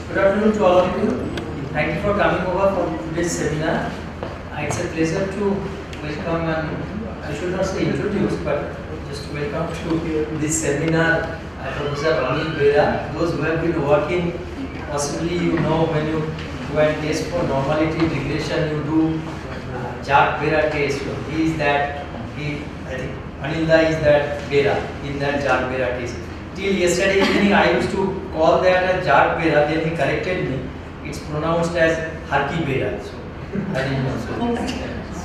Good afternoon to all of you. Thank you for coming over for today's seminar. It's a pleasure to welcome and I should not say introduce, but just welcome to this seminar Professor Anil Bera. Those who have been working, possibly you know when you go and test for normality regression, you do Bera test. So he is that, I think Anil is that Bera in that Bera test. Till yesterday evening I used to call that a Bera, then he corrected me. It's pronounced as Harki Bera. So I didn't know.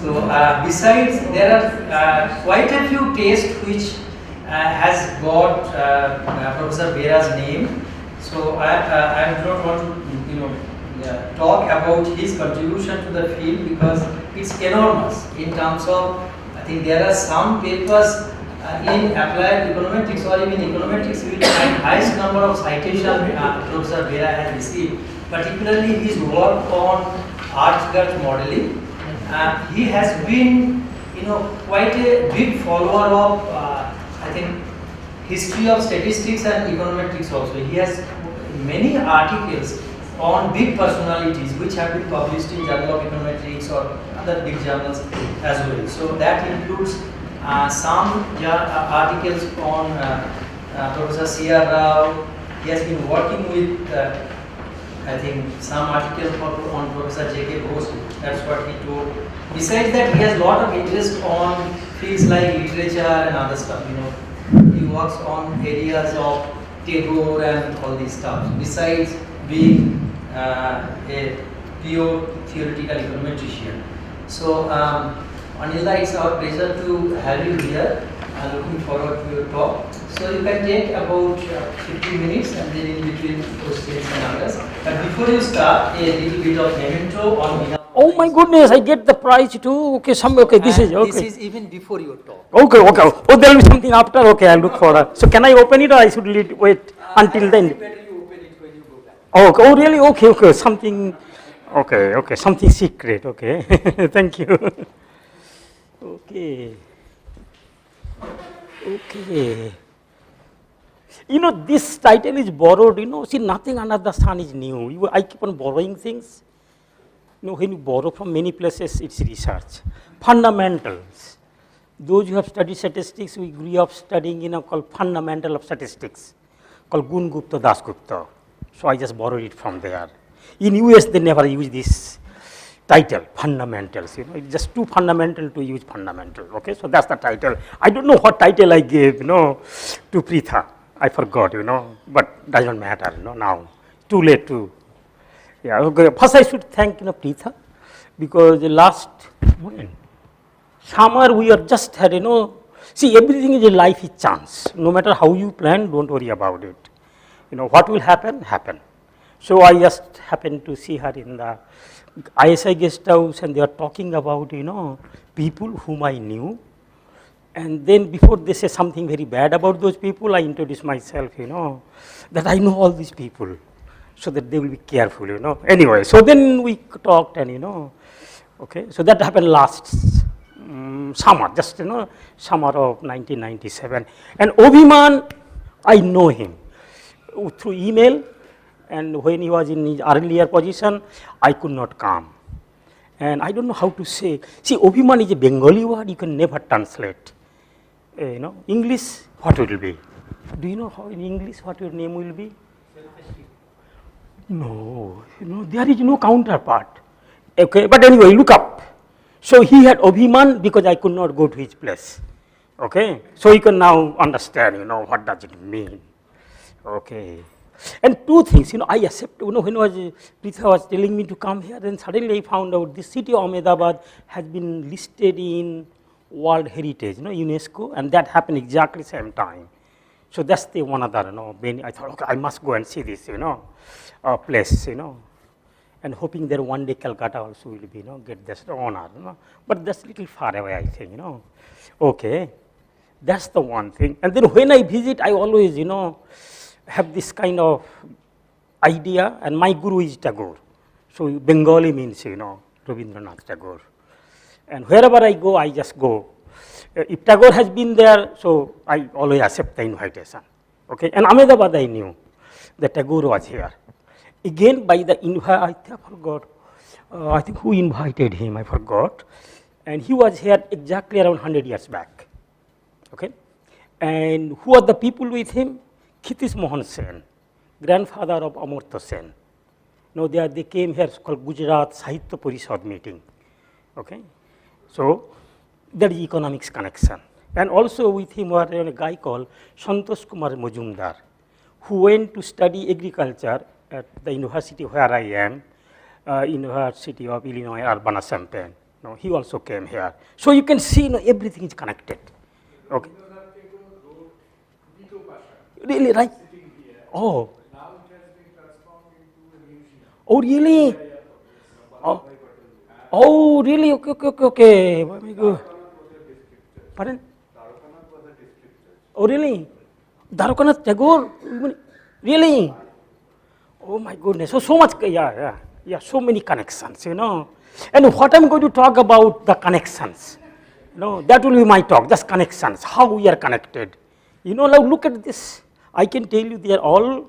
So besides, there are quite a few tests which has got Professor Bera's name. So I do not want to talk about his contribution to the field because it's enormous in terms of, I think there are some papers in applied econometrics or even econometrics which find highest number of citations Professor Bera has received, particularly his work on arch-girth modeling. He has been, quite a big follower of, I think, history of statistics and econometrics also. He has many articles on big personalities which have been published in Journal of Econometrics or other big journals as well. So that includes some articles on Professor C.R. Rao. He has been working with, I think, some articles on Professor J.K. Bose. That's what he told. Besides that, he has a lot of interest on fields like literature and other stuff. He works on areas of Tagore and all these stuff. Besides being a pure theoretical econometrician. So, Anil, it's our pleasure to have you here. I'm looking forward to your talk. So you can take about 15 minutes and then in between questions and others. But before you start, a little bit of memento on Miasma. Oh my goodness, I get the prize too. Okay, this is okay. This is even before your talk. Okay. Oh, there will be something after. Okay, I'll look for that. So can I open it or I should wait until then? Better you open it when you go back. Oh, really? Okay. Something. Okay. Something secret. Okay. Thank you. Okay. This title is borrowed. See, nothing under the sun is new. I keep on borrowing things. When you borrow from many places, it's research. Fundamentals. Those who have studied statistics, we grew up studying, called fundamental of statistics, called Gun Gupta, Das Gupta. So I just borrowed it from there. In US, they never use this title, fundamentals. It's just too fundamental to use fundamental. Okay, so that's the title. I don't know what title I gave, to Pritha. I forgot, but doesn't matter, now. Too late to. Yeah, okay. First I should thank Pritha because the last summer we are just had see, everything in life is chance. No matter how you plan, don't worry about it. What will happen. So I just happened to see her in the ISI guest house and they are talking about people whom I knew, and then before they say something very bad about those people, I introduce myself that I know all these people. So that they will be careful, Anyway, so then we talked and, okay. So that happened last summer, just, summer of 1997. And Obhiman, I know him through email. And when he was in his earlier position, I could not come. And I don't know how to say. See, Obhiman is a Bengali word, you can never translate. English, what it will be? Do you know how in English what your name will be? No, there is no counterpart. Okay, but anyway, look up. So he had Obhiman because I could not go to his place. Okay, so you can now understand, what does it mean. Okay, and two things, I accept, when Pritha was telling me to come here, then suddenly I found out this city of Ahmedabad has been listed in World Heritage, UNESCO, and that happened exactly same time. So that's the one other, I thought, okay, I must go and see this, place, and hoping that one day Calcutta also will be, get this honor, but that's a little far away, I think, Okay, that's the one thing. And then when I visit, I always, have this kind of idea, and my guru is Tagore. So Bengali means, Rabindranath Tagore. And wherever I go, I just go. If Tagore has been there, so I always accept the invitation. Okay, and Ahmedabad I knew that Tagore was here. again by the I forgot, I think who invited him, I forgot, and he was here exactly around 100 years back. Okay? And who are the people with him? Kshitish Mohan Sen, grandfather of Amartya Sen. Now they came here, it's called Gujarat Sahitya Parishad meeting. Okay? So there is economics connection. And also with him was a guy called Santosh Kumar Majumdar, who went to study agriculture at the university where I am, University of Illinois Urbana-Champaign. No, he also came here. So you can see, everything is connected. Okay. Really, right? Oh. Now it has been transformed into a museum. Oh, really? Oh, really? Okay. Very good. Pardon? Oh, really? Dharokanath Tagore? Really? Oh my goodness. So much, yeah, so many connections, And what I'm going to talk about, the connections. That will be my talk, just connections, how we are connected. Now look at this. I can tell you they are all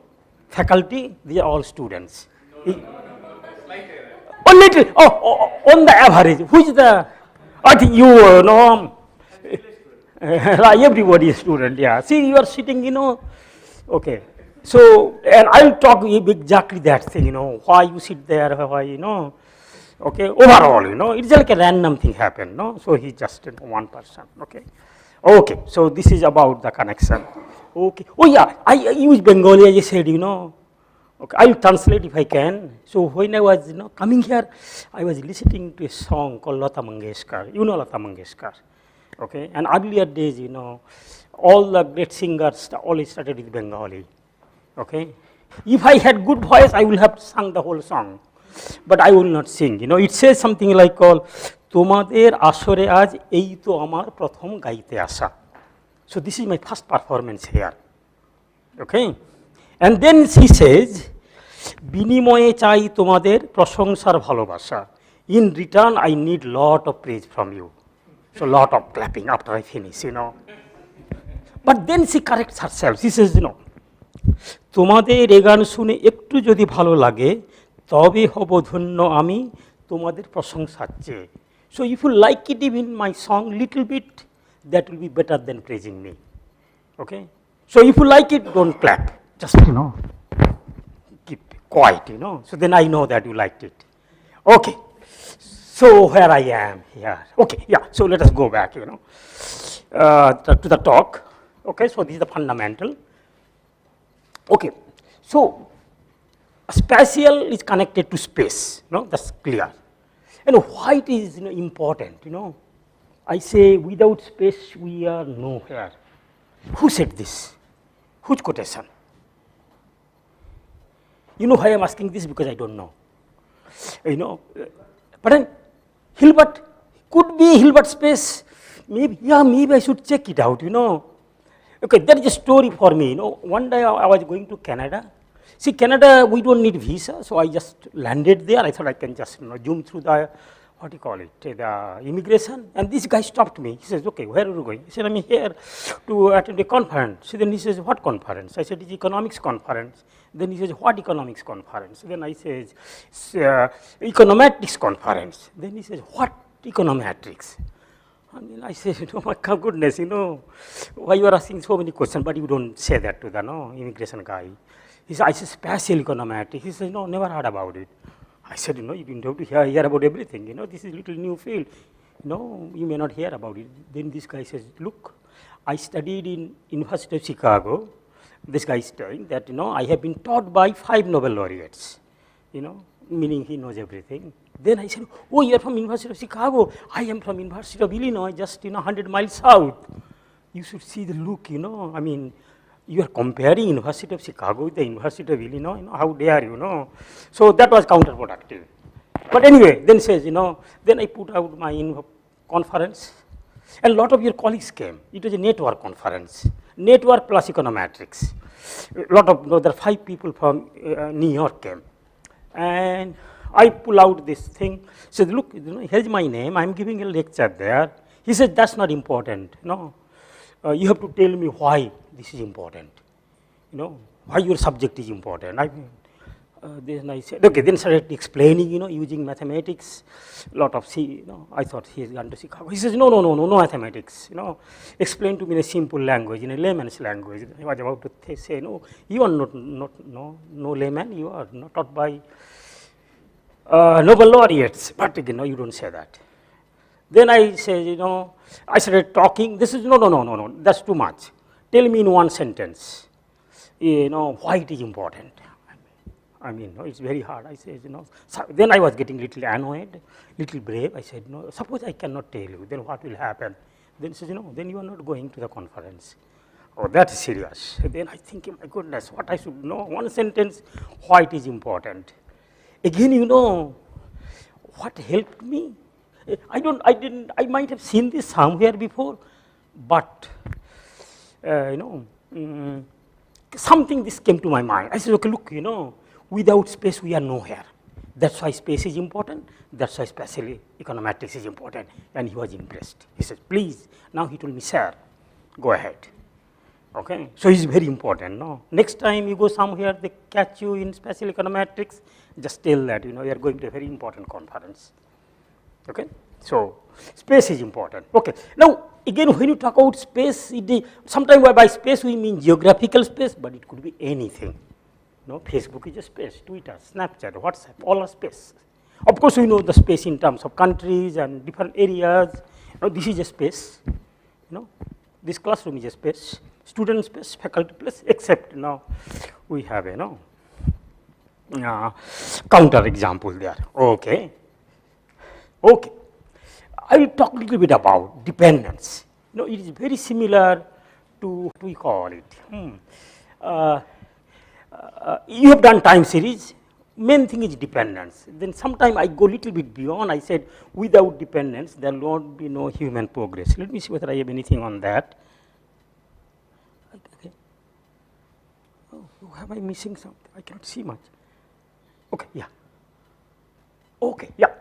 faculty, they are all students. Oh, little, on the average, who is the, I think you know, everybody is student, yeah. See, you are sitting, okay. So, and I'll talk exactly that thing, why you sit there, why, okay, overall, it's like a random thing happened, so he's just one person, okay. Okay, so this is about the connection. Okay, oh yeah, I use Bengali, I said, okay, I'll translate if I can. So when I was, coming here, I was listening to a song called Lata Mangeshkar, Lata Mangeshkar, okay, and earlier days, all the great singers always started with Bengali. Okay. If I had good voice, I would have sung the whole song, but I will not sing. It says something like, "Tomader asore aaj ei to amar prothom gaite asha." So this is my first performance here. Okay. And then she says, "Binimoye chai tomader proshongshar bhalobasha. In return, I need lot of praise from you." So lot of clapping after I finish, But then she corrects herself. She says, তোমাদের এ গান শুনে একটু যদি ভালো লাগে তবে হব ধন্য আমি তোমাদের প্রশংসার চেয়ে so if you like it even my song little bit that will be better than praising me okay so if you like it don't clap just keep quiet so then I know that you liked it okay so where I am here okay yeah so let us go back to the talk okay so this is the fundamental. Okay, so spatial is connected to space, that's clear. And why it is important, I say without space we are nowhere. Who said this? Whose quotation? Why I am asking this because I don't know. But then Hilbert, could be Hilbert space, maybe I should check it out, Okay, there is a story for me. One day I was going to Canada. See, Canada, we don't need visa, so I just landed there. I thought I can just zoom through the, the immigration. And this guy stopped me. He says, okay, where are you going? He said, I'm here to attend a conference. Then he says, what conference? I said, it's economics conference. Then he says, what economics conference? Then I says, econometrics conference. Then he says, what econometrics? And I said, oh my goodness, why you are asking so many questions, but you don't say that to the immigration guy. He said, I said, spatial econometrics. He said, no, never heard about it. I said, you didn't have to hear about everything. This is a little new field. You may not hear about it. Then this guy says, look, I studied in University of Chicago. This guy is telling that, I have been taught by 5 Nobel laureates, meaning he knows everything. Then I said, oh, you are from University of Chicago. I am from University of Illinois, just 100 miles south. You should see the look, I mean, you are comparing University of Chicago with the University of Illinois, how dare you, So that was counterproductive. But anyway, then says, then I put out my conference, and a lot of your colleagues came. It was a network conference, network plus econometrics. A lot of, there are 5 people from New York came. And I pull out this thing, said, look, here's my name, I'm giving a lecture there. He said, that's not important, you have to tell me why this is important, why your subject is important. then I said, okay, then started explaining, using mathematics, lot of I thought he has gone to Chicago. He says, no mathematics, explain to me in a simple language, in a layman's language. I was about to say, no, you are no layman, you are not taught by Nobel laureates, but again, no, you don't say that. Then I say, I started talking, this is, no, that's too much. Tell me in one sentence, why it is important. I mean, it's very hard. I said, so then I was getting little annoyed, little brave. I said, no, suppose I cannot tell you, then what will happen? Then he says, then you are not going to the conference. Oh, that is serious. Then I think, my goodness, what I should know, one sentence, why it is important. Again, what helped me? I might have seen this somewhere before, but, something this came to my mind. I said, okay, look, without space we are nowhere. That's why space is important. That's why spatial econometrics is important. And he was impressed. He said, please. Now he told me, sir, go ahead. Okay. So it's very important. No? Next time you go somewhere, they catch you in spatial econometrics, just tell that you are going to a very important conference. Okay. So space is important. Okay. Now again, when you talk about space, sometimes by space we mean geographical space, but it could be anything. Facebook is a space, Twitter, Snapchat, WhatsApp, all are space. Of course, we know the space in terms of countries and different areas. This is a space. This classroom is a space, student space, faculty space, except now we have counter example there. Okay. Okay. I will talk a little bit about dependence. It is very similar to what we call it. You have done time series, main thing is dependence. Then sometime I go little bit beyond, I said without dependence there will not be no human progress. Let me see whether I have anything on that. Okay. Oh, am I missing something? I cannot see much. Okay, yeah. Okay, yeah.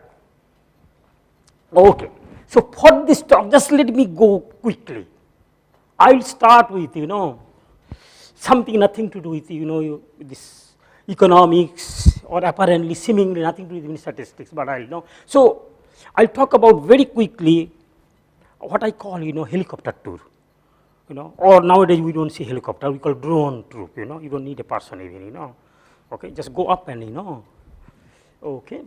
Okay. So for this talk, just let me go quickly. I will start with, something nothing to do with, this economics or apparently seemingly nothing to do with statistics, but I'll know. So I'll talk about very quickly what I call, helicopter tour, or nowadays we don't see helicopter, we call drone troop, you don't need a person even, okay, just go up and, okay.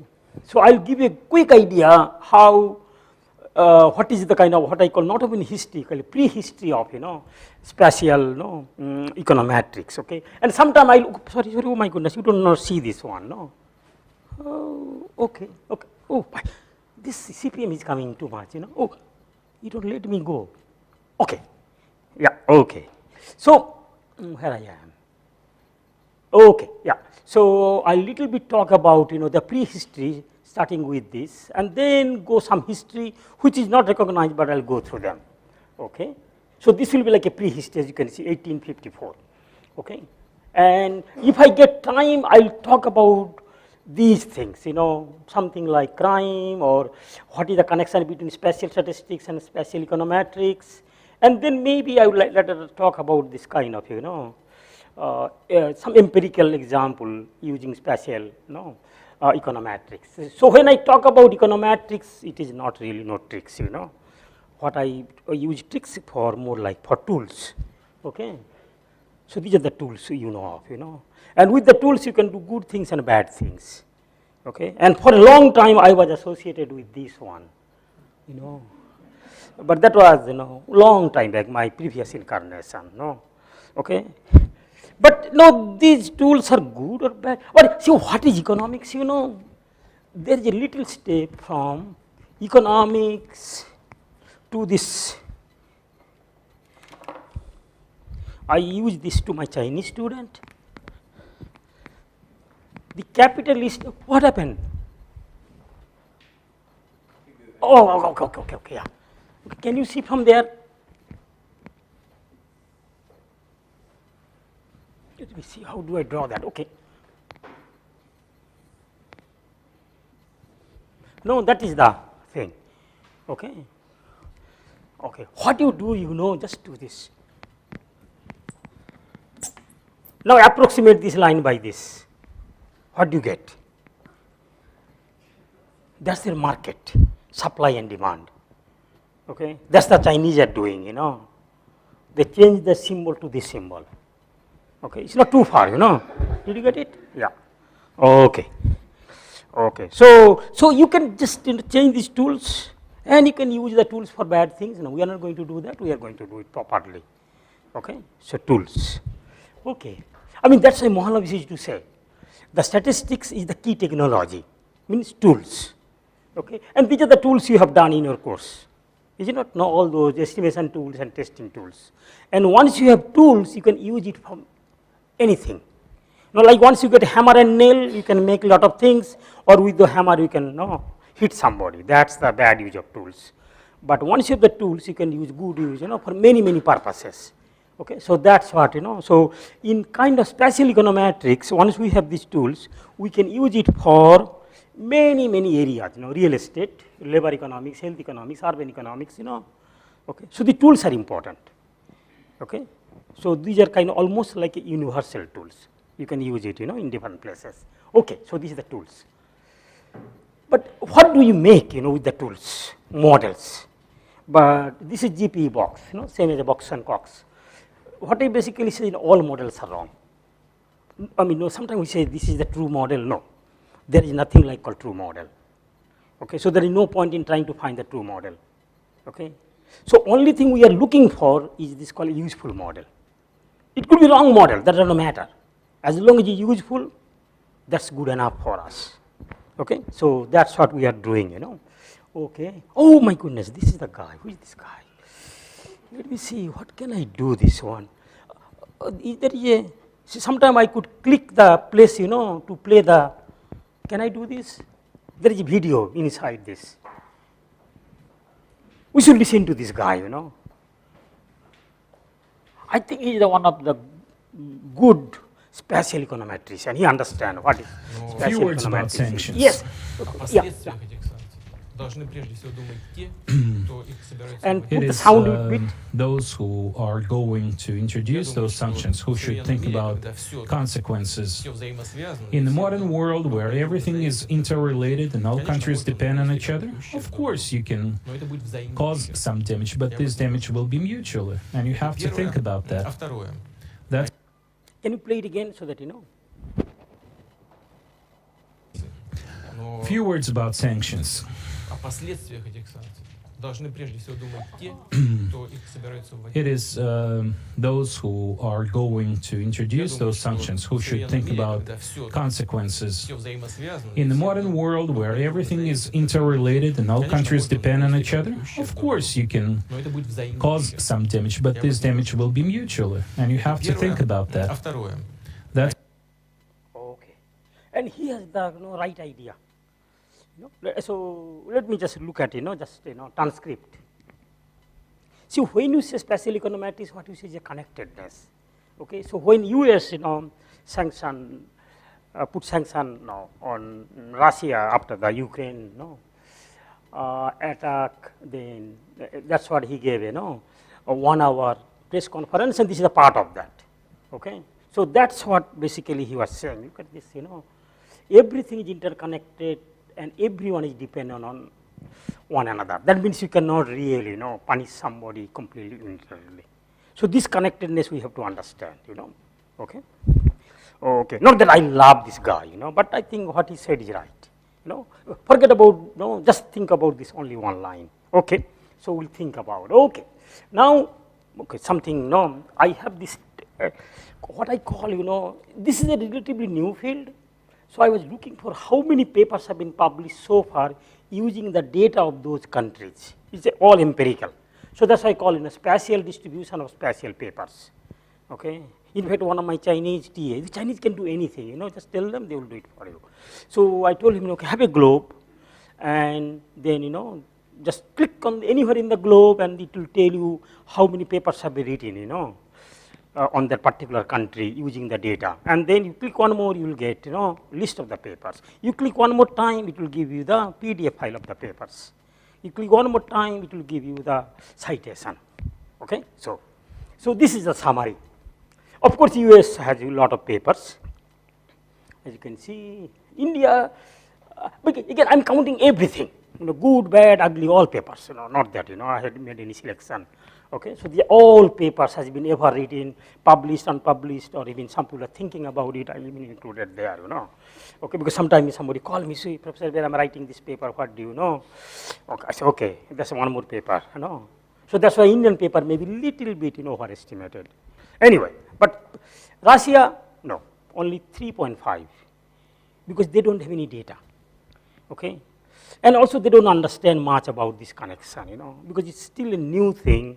So I'll give you a quick idea how, what is the kind of what I call not even history, prehistory of spatial econometrics. Okay, and sometime I look. Sorry, oh my goodness, you do not see this one. No. Oh, okay. Oh, this CPM is coming too much. Oh, you don't let me go. Okay. Yeah. Okay. So where I am. Okay. Yeah. So I little bit talk about the prehistory, starting with this, and then go some history which is not recognized, but I'll go through them. Okay. So this will be like a prehistory, as you can see, 1854. Okay. And if I get time, I'll talk about these things, something like crime or what is the connection between spatial statistics and spatial econometrics, and then maybe I would like later talk about this kind of some empirical example using spatial econometrics. So when I talk about econometrics, it is not really no tricks, What I use tricks for more like for tools. Okay. So these are the tools of, And with the tools you can do good things and bad things. Okay. And for a long time I was associated with this one, But that was, long time back, my previous incarnation, Okay. But these tools are good or bad. But see, what is economics? There is a little step from economics to this. I use this to my Chinese student. The capitalist, what happened? Oh, okay, yeah. Can you see from there? Let me see, how do I draw that? Okay. No, that is the thing. Okay. Okay. What you do, just do this. Now approximate this line by this. what do you get? That's their market, supply and demand. Okay, that's the Chinese are doing, you know. They change the symbol to this symbol. Okay, it's not too far, you know. Did you get it? Yeah. Okay. Okay. So you can just change these tools, and you can use the tools for bad things. No, we are not going to do that. We are going to do it properly. Okay. So tools. Okay. I mean that's why Mohanlal used to say, the statistics is the key technology. Means tools. Okay. And these are the tools you have done in your course. Is it not? No, all those estimation tools and testing tools. And once you have tools, you can use it for anything. Now, like once you get hammer and nail, you can make a lot of things, or with the hammer you can hit somebody. That's the bad use of tools. But once you have the tools, you can use good use, for many, many purposes. Okay, so that's what, So in kind of spatial econometrics, once we have these tools, we can use it for many, many areas, real estate, labor economics, health economics, urban economics, Okay, so the tools are important. Okay, so these are kind of almost like universal tools. You can use it, in different places. Okay, so these are the tools. But what do you make, with the tools? Models. But this is GPE box, same as a box and Cox. What I basically say, all models are wrong. I mean, no, sometimes we say this is the true model. No, there is nothing like called true model. Okay, so there is no point in trying to find the true model. Okay, so only thing we are looking for is this called useful model. It could be wrong model, that doesn't matter. As long as it's useful, that's good enough for us. Okay, so that's what we are doing, Okay. Oh my goodness, this is the guy. Who is this guy? Let me see. What can I do? This one. There is a. Sometime I could click the place, to play the. Can I do this? There is a video inside this. We should listen to this guy, I think he is one of the good spatial econometrists, and he understands what is spatial few words about econometrics. sanctions. Yes. О Yeah. последствиях этих санкций должны прежде всего думать те, кто их собирается And вводить. put It the is sound a bit. those who are going to introduce those sanctions who should think about consequences. Всё взаимосвязано, In the все modern world where everything is interrelated and all countries depend on each other, of course you can Но это будет cause взаимно. some damage, but this damage will be mutual, and you have to think about А that. второе. That's Can you play it again so that you know? Но few words about sanctions. о последствиях этих санкций должны прежде всего думать те, кто их собирается вводить. It is those who are going to introduce those sanctions who should think about consequences. Все взаимосвязано. In the modern world where everything is interrelated and all countries depend on each other, of course you can Но это будет взаимно. cause some damage, but this damage will be mutual, and you have to think about А that. второе. That's Okay. And he has the right idea. So let me just look at just transcript. See, when you say spatial econometrics, what you say is a connectedness. Okay, so when US sanction put sanction on Russia after the Ukraine attack, then that's what he gave a 1 hour press conference, and this is a part of that. Okay, so that's what basically he was saying. Look at this, everything is interconnected and everyone is dependent on one another. That means you cannot really punish somebody completely unilaterally. So this connectedness we have to understand, Okay. Okay. Not that I love this guy, but I think what he said is right. Forget about just think about this only one line. Okay. So we'll think about. Okay. Now, okay, something. I have this. What I call, this is a relatively new field. So I was looking for how many papers have been published so far using the data of those countries. It's all empirical. So that's why I call it a spatial distribution of spatial papers. Okay. In fact, one of my Chinese TA, the Chinese can do anything, just tell them, they will do it for you. So I told him, okay, have a globe, and then, just click on anywhere in the globe, and it will tell you how many papers have been written, on that particular country using the data. And then you click one more, you will get, list of the papers. You click one more time, it will give you the PDF file of the papers. You click one more time, it will give you the citation. Okay, so this is the summary. Of course, US has a lot of papers. as you can see, India, but again, I am counting everything, good, bad, ugly, all papers, not that, I had made any selection. Okay, so all papers has been ever written, published, unpublished, or even some people are thinking about it, I even included there, Okay, because sometimes somebody call me, say, Professor, where I'm writing this paper, what do you know? Okay, I say, okay, that's one more paper, So that's why Indian paper may be little bit, overestimated. Anyway, but Russia, no, only 3.5, because they don't have any data, okay? And also they don't understand much about this connection, because it's still a new thing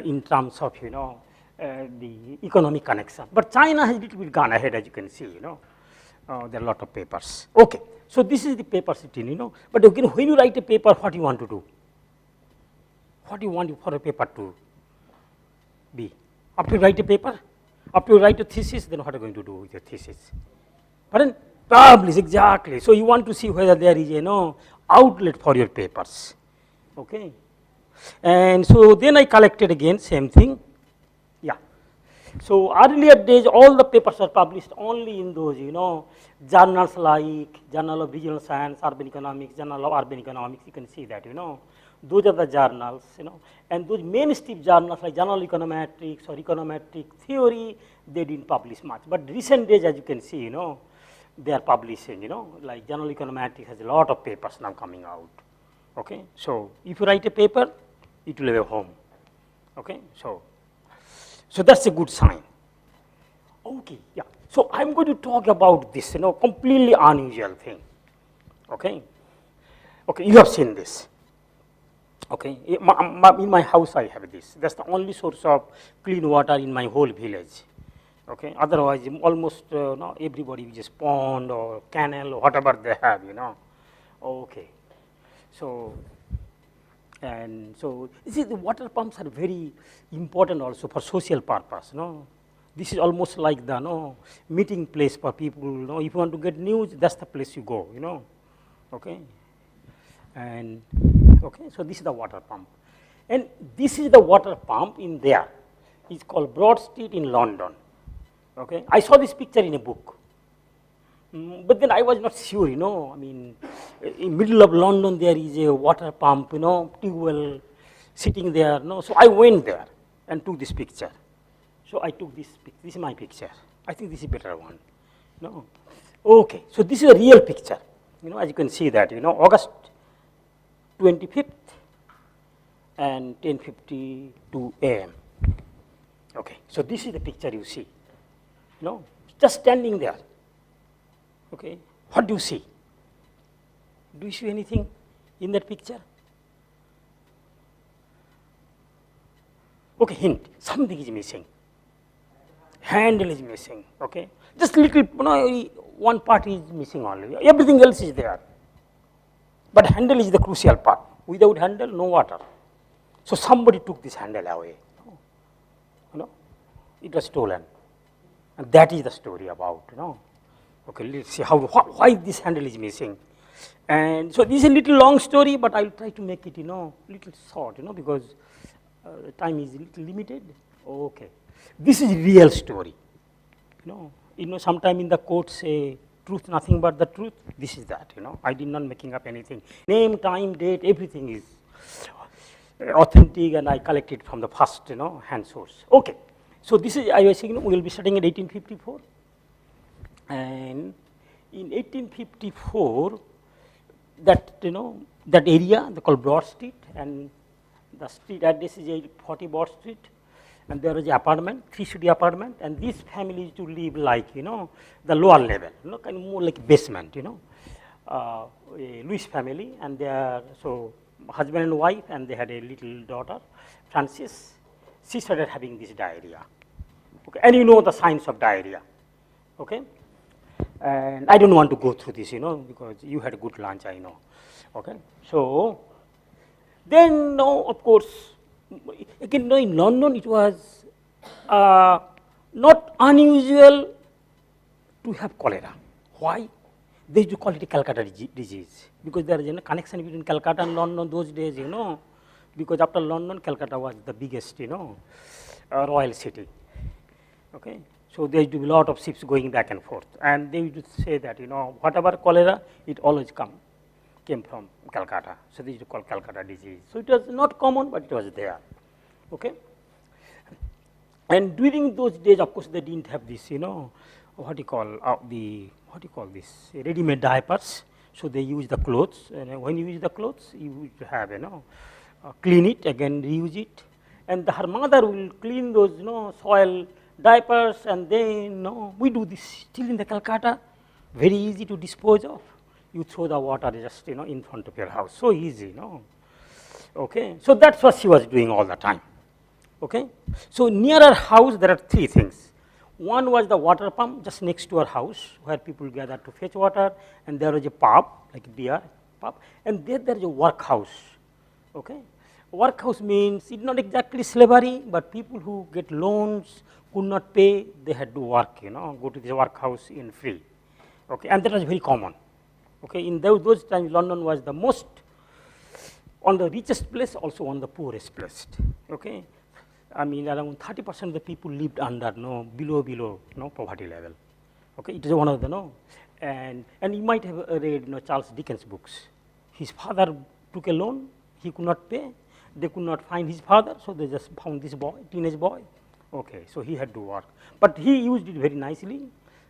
in terms of, the economic connection. But China has little bit gone ahead, as you can see, there are a lot of papers. Okay, so this is the paper written, but again, when you write a paper, what you want to do? What do you want for a paper to be? After you write a paper, after you write a thesis, then what are you going to do with your thesis? Pardon? Publish, exactly. So you want to see whether there is a outlet for your papers. Okay. And so then I collected again, same thing. Yeah. So earlier days, all the papers are published only in those, journals like Journal of Regional Science, Urban Economics, Journal of Urban Economics. You can see that, those are the journals, and those mainstream journals like Journal of Econometrics or Econometric Theory, they didn't publish much. But recent days, as you can see, they are publishing, like Journal of Econometrics has a lot of papers now coming out. Okay, so if you write a paper, it will have a home. Okay, so that's a good sign. Okay, yeah. So I'm going to talk about this, completely unusual thing. Okay, okay, you have seen this. Okay, in my house I have this. That's the only source of clean water in my whole village. Okay, otherwise almost everybody uses pond or canal or whatever they have, Okay, so and so you see the water pumps are very important also for social purpose. This is almost like the meeting place for people. If you want to get news, that's the place you go. Okay, and okay, so this is the water pump, and this is the water pump in there. It's called Broad Street in London. Okay, I saw this picture in a book, but then I was not sure. I mean, in middle of London there is a water pump, tube well sitting there. So I went there and took this picture. So I took this. This is my picture. I think this is a better one. Okay, so this is a real picture. As you can see that, August 25th and 10:52 a.m. Okay, so this is the picture you see. Just standing there. Okay, what do you see? Do you see anything in that picture? Okay, hint, something is missing. Handle is missing, okay. Just little, one part is missing only. Everything else is there. But handle is the crucial part. Without handle, no water. So somebody took this handle away. It was stolen. And that is the story about, Okay, let's see why this handle is missing. And so this is a little long story, but I'll try to make it, little short, because time is a little limited. Okay, this is real story. Sometime in the court say truth, nothing but the truth. This is that, I did not making up anything. Name, time, date, everything is authentic, and I collected from the first, hand source. Okay. So this is, I was saying, we will be studying in 1854, and in 1854, that that area they call Broad Street, and the street address is 40 Broad Street, and there is an apartment, 3-story apartment, and this family used to live like the lower level, kind of more like basement, a Louis family, and they are so husband and wife, and they had a little daughter, Frances. She started having this diarrhea, okay, and the signs of diarrhea, okay, and I don't want to go through this, because you had a good lunch, I know, okay. So then, of course, again, in London it was not unusual to have cholera. Why? They used to call it a Calcutta disease, because there is a connection between Calcutta and London those days, because after London, Calcutta was the biggest, royal city. Okay, So there used to be a lot of ships going back and forth, and they used to say that, whatever cholera, it always came from Calcutta. So they used to call Calcutta disease. So it was not common, but it was there. Okay. And during those days, of course, they didn't have this, what do you call this, ready-made diapers. So they use the clothes, and when you use the clothes, you used to have, clean it, again reuse it. And her mother will clean those, soil diapers, and then, we do this still in the Calcutta, very easy to dispose of. You throw the water just, in front of your house, so easy, Okay, so that's what she was doing all the time. Okay, so near her house there are three things. One was the water pump just next to her house, where people gather to fetch water, and there was a pub, like a beer pub, and there is a workhouse. Okay, workhouse means it's not exactly slavery, but people who get loans could not pay, they had to work, go to the workhouse in free. Okay, and that was very common. Okay, in those times, London was the most on the richest place, also on the poorest place. Okay, I mean around 30% of the people lived under below poverty level. Okay, it is one of the and you might have read Charles Dickens books. His father took a loan, he could not pay, they could not find his father, so they just found this boy, teenage boy. Okay, so he had to work, but he used it very nicely.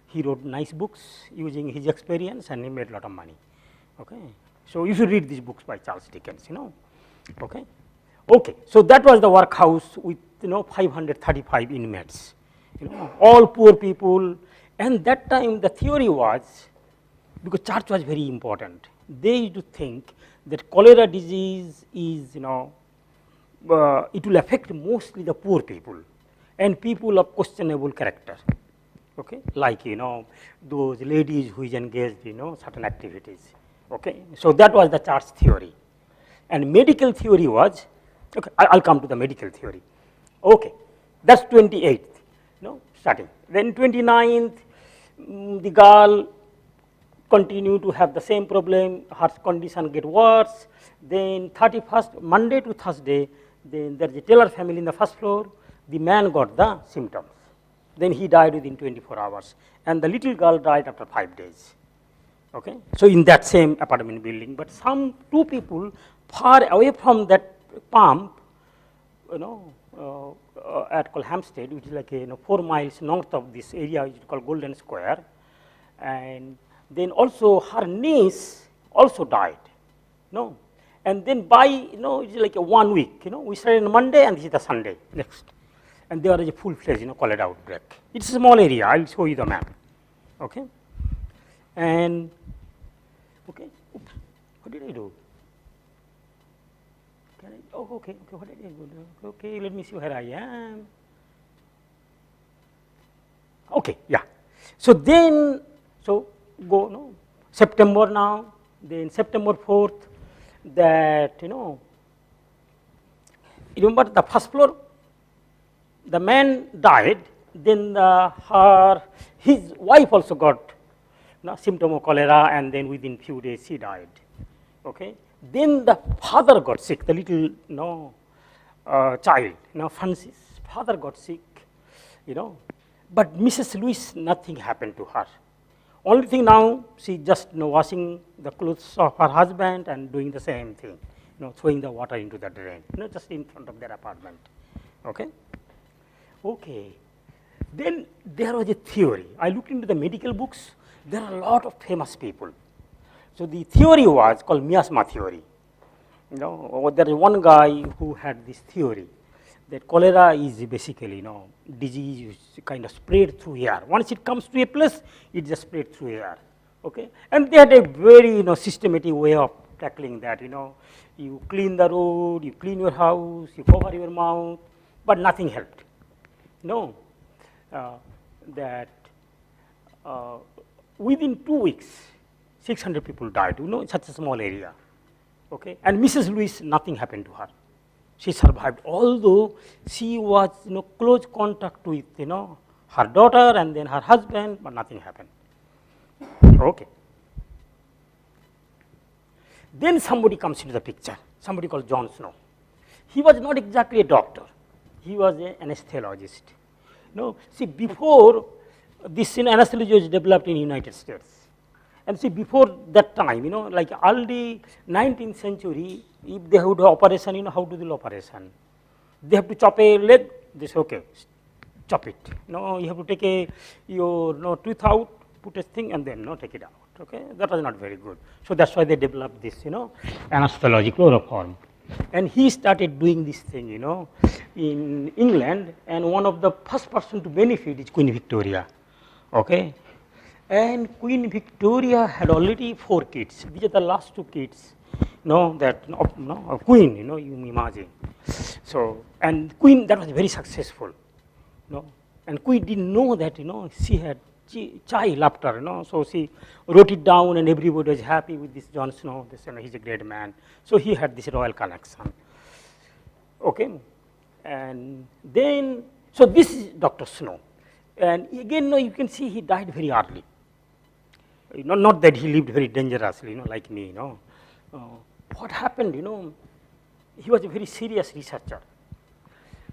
He wrote nice books using his experience, and he made a lot of money. Okay, so you should read these books by Charles Dickens. Okay, okay. So that was the workhouse with 535 inmates. All poor people, and that time the theory was, because church was very important. They used to think that cholera disease is it will affect mostly the poor people and people of questionable character. Okay, like those ladies who is engaged certain activities. Okay, so that was the church theory, and medical theory was, okay, I'll come to the medical theory. Okay, that's 28th, starting. Then 29th, the girl continued to have the same problem, her condition get worse. Then 31st, Monday to Thursday, then there's a Taylor family in the first floor, the man got the symptoms. Then he died within 24 hours, and the little girl died after 5 days. Okay, so in that same apartment building, but two people far away from that pump, at called Hampstead, which is like 4 miles north of this area, which is called Golden Square, and then also her niece also died. And then by it's like 1 week. We started on Monday, and this is the Sunday next. And there is a full-fledged, cholera outbreak. It's a small area. I'll show you the map. Okay, and okay, oops, what did I do? Can I? Oh, okay, what did I do? Okay, let me see where I am. Okay, yeah. So then, go September now. Then September 4th, that remember the first floor. The man died, then his wife also got symptom of cholera, and then within few days she died. Okay, then the father got sick, the little child, Francis, father got sick, but Mrs. Lewis, nothing happened to her. Only thing now, she just washing the clothes of her husband and doing the same thing, throwing the water into the drain, just in front of their apartment. Okay. Okay, then there was a theory. I looked into the medical books. There are a lot of famous people. So the theory was called Miasma Theory. There is one guy who had this theory that cholera is basically disease kind of spread through air. Once it comes to a place, it just spread through air. Okay, and they had a very systematic way of tackling that. You clean the road, you clean your house, you cover your mouth, but nothing helped. That within 2 weeks, 600 people died, in such a small area. Okay, and Mrs. Lewis, nothing happened to her. She survived, although she was close contact with her daughter and then her husband, but nothing happened. Okay. Then somebody comes into the picture, somebody called John Snow. He was not exactly a doctor. He was an anesthesiologist. See, before this anesthesiology was developed in United States. And see, before that time, like early 19th century, if they would do operation, how to do operation? They have to chop a leg, they say, okay, chop it. No, you have to take your tooth out, put a thing, and then take it out. Okay, that was not very good. So that's why they developed this, anesthesiology, chloroform. And he started doing this thing, in England, and one of the first person to benefit is Queen Victoria. Okay. And Queen Victoria had already 4 kids. These are the last 2 kids, Queen, you imagine. So, and Queen, that was very successful, and Queen didn't know that, she had child after, so she wrote it down and everybody was happy with this John Snow, this, he's a great man. So he had this royal connection, okay. And then, so this is Dr. Snow. And again, you can see he died very early. Not that he lived very dangerously, like me, what happened, he was a very serious researcher.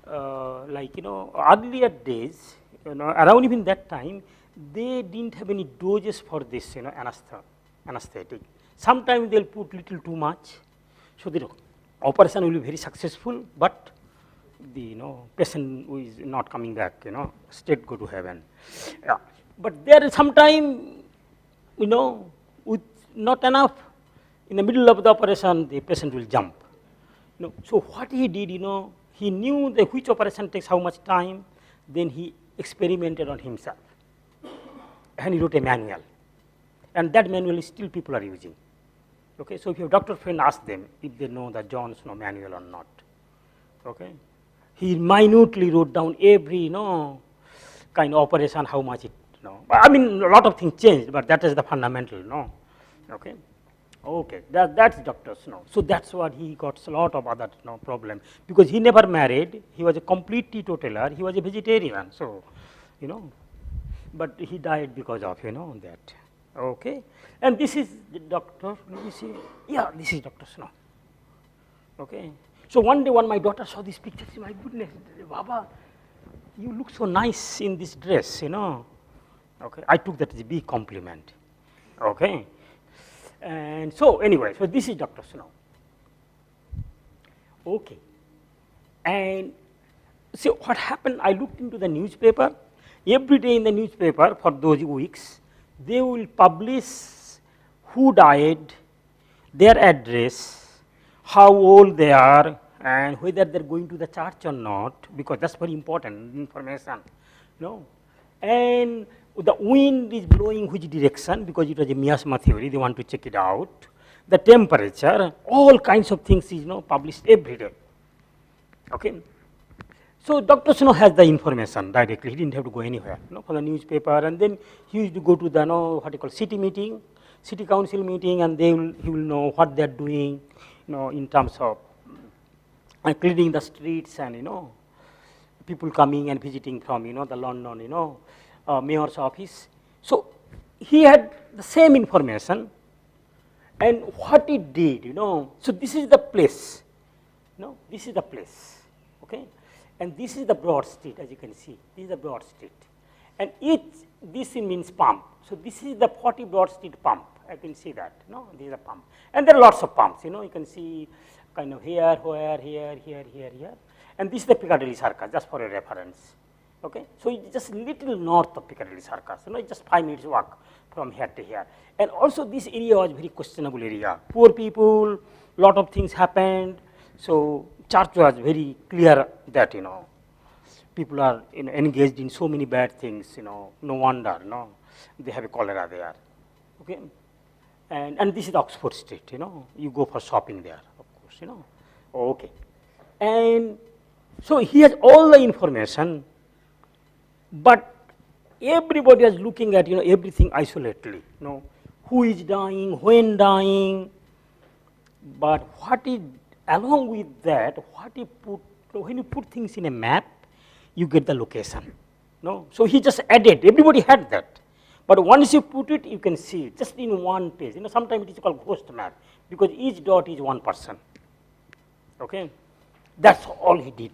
Earlier days, around even that time, they didn't have any doses for this, anesthetic. Sometimes they'll put little too much, so the operation will be very successful, but the patient who is not coming back, straight go to heaven. Yeah. But there is sometime, with not enough, in the middle of the operation, the patient will jump. So what he did, he knew that which operation takes how much time, then he experimented on himself. And he wrote a manual. And that manual is still people are using. Okay, so if your doctor friend, ask them if they know the John Snow manual or not. Okay. He minutely wrote down every, kind of operation, how much it, I mean, a lot of things changed, but that is the fundamental, Okay. Okay, that's Dr. Snow. So that's what he got a lot of other problem, because he never married, he was a complete teetotaler, he was a vegetarian, so, but he died because of, that. Okay. And this is the doctor, let me see, yeah, this is Dr. Snow. Okay. So one day when my daughter saw this picture, she said, my goodness, Baba, you look so nice in this dress, Okay. I took that as a big compliment. Okay. And so anyway, so this is Dr. Snow. Okay. And see what happened, I looked into the newspaper. Every day in the newspaper for those weeks, they will publish who died, their address, how old they are, and whether they are going to the church or not, because that's very important information. And the wind is blowing which direction, because it was a Miasma Theory, they want to check it out. The temperature, all kinds of things is published every day. Okay. So Dr. Snow has the information directly, he didn't have to go anywhere for the newspaper, and then he used to go to the what you call city meeting, city council meeting, and he will know what they are doing, in terms of cleaning the streets and people coming and visiting from the London mayor's office. So he had the same information, and what he did, so this is the place, this is the place, okay, and this is the Broad Street, as you can see, this is the Broad Street, and this means pump. So this is the 40 Broad Street pump. I can see that, this is a pump, and there are lots of pumps, you can see kind of here, where, here, and this is the Piccadilly Circus, just for a reference. Okay, so it's just little north of Piccadilly Circus, just 5 minutes walk from here to here. And also this area was very questionable area. Poor people, lot of things happened. So church was very clear that people are engaged in so many bad things. No wonder they have a cholera there. Okay, and this is Oxford Street. You go for shopping there, of course. Okay, and so he has all the information. But everybody is looking at everything isolatedly, who is dying, when dying. But what is along with that, what he put, when you put things in a map, you get the location. So he just added. Everybody had that, but once you put it, you can see it just in one page. Sometimes it is called ghost map, because each dot is one person. Okay, that's all he did.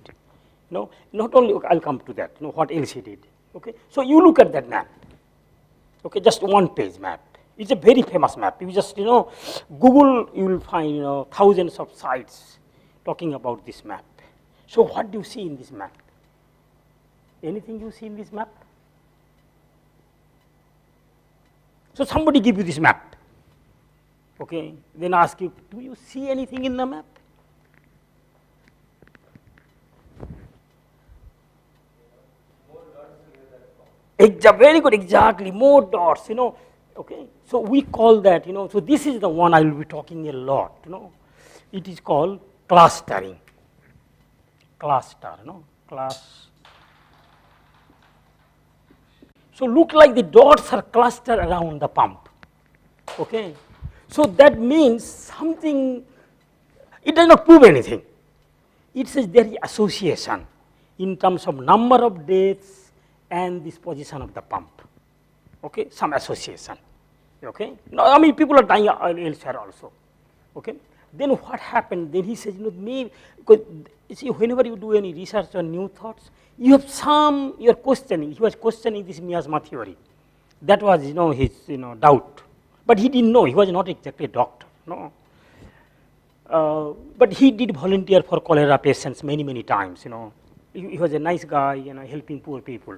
Not only, I'll come to that, what else he did. Okay, so you look at that map. Okay, just one page map. It's a very famous map. You just, Google, you will find, thousands of sites talking about this map. So what do you see in this map? Anything you see in this map? So somebody give you this map, okay, then ask you, do you see anything in the map? Very good, exactly, more dots, okay. So we call that, so this is the one I will be talking a lot, it is called clustering, cluster, class. So look like the dots are clustered around the pump, okay. So that means something, it does not prove anything. It says there is association in terms of number of deaths and this position of the pump, okay, some association, okay. Now, I mean, people are dying elsewhere also, okay. Then what happened? Then he says, maybe, because you see, whenever you do any research on new thoughts, you have some, you are questioning. He was questioning this miasma theory. That was, his, doubt. But he didn't know. He was not exactly a doctor, no. But he did volunteer for cholera patients many, many times, He was a nice guy, helping poor people.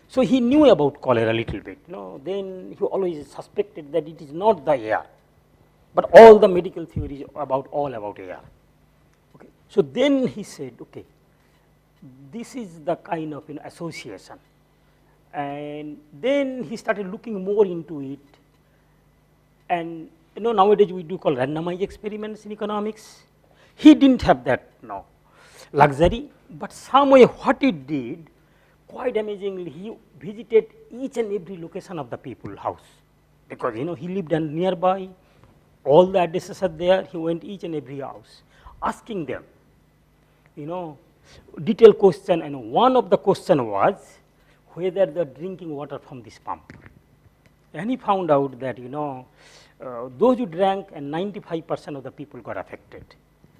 So he knew about cholera a little bit, Then he always suspected that it is not the air, but all the medical theories all about air. Okay. So then he said, okay, this is the kind of association. And then he started looking more into it. And nowadays we do call randomized experiments in economics. He didn't have that luxury, but some way what he did, quite amazingly, he visited each and every location of the people's house. Because he lived nearby, all the addresses are there, he went each and every house, asking them, detailed question, and one of the question was whether they are drinking water from this pump. And he found out that, those who drank, and 95% of the people got affected,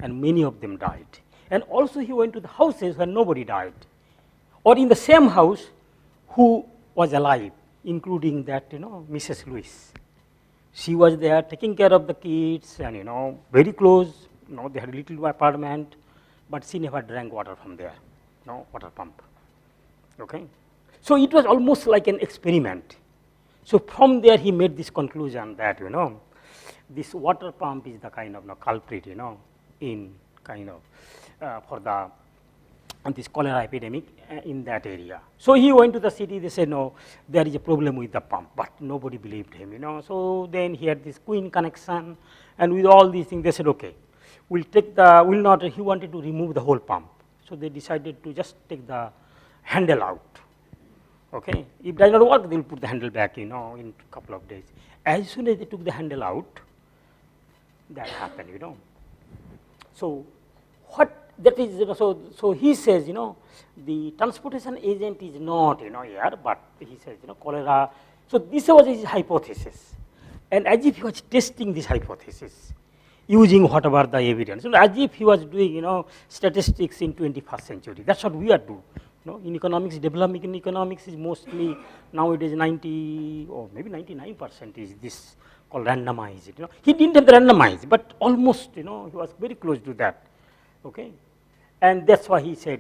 and many of them died. And also he went to the houses where nobody died, or in the same house who was alive, including that, Mrs. Lewis. She was there taking care of the kids and, very close, they had a little apartment, but she never drank water from there, water pump, okay. So it was almost like an experiment. So from there he made this conclusion that, this water pump is the kind of culprit, in kind of, for the this cholera epidemic in that area. So he went to the city, they said, no, there is a problem with the pump, but nobody believed him, So then he had this Queen connection, and with all these things, they said, okay, he wanted to remove the whole pump. So they decided to just take the handle out, okay. If it does not work, they will put the handle back, in a couple of days. As soon as they took the handle out, that happened, So what that is, so he says, the transportation agent is not, air, but he says, cholera. So this was his hypothesis, and as if he was testing this hypothesis, using whatever the evidence, as if he was doing, statistics in 21st century. That's what we are doing. In economics, development in economics is mostly nowadays 90 or maybe 99% is this called randomized. He didn't have the randomized, but almost, he was very close to that. Okay, and that's why he said,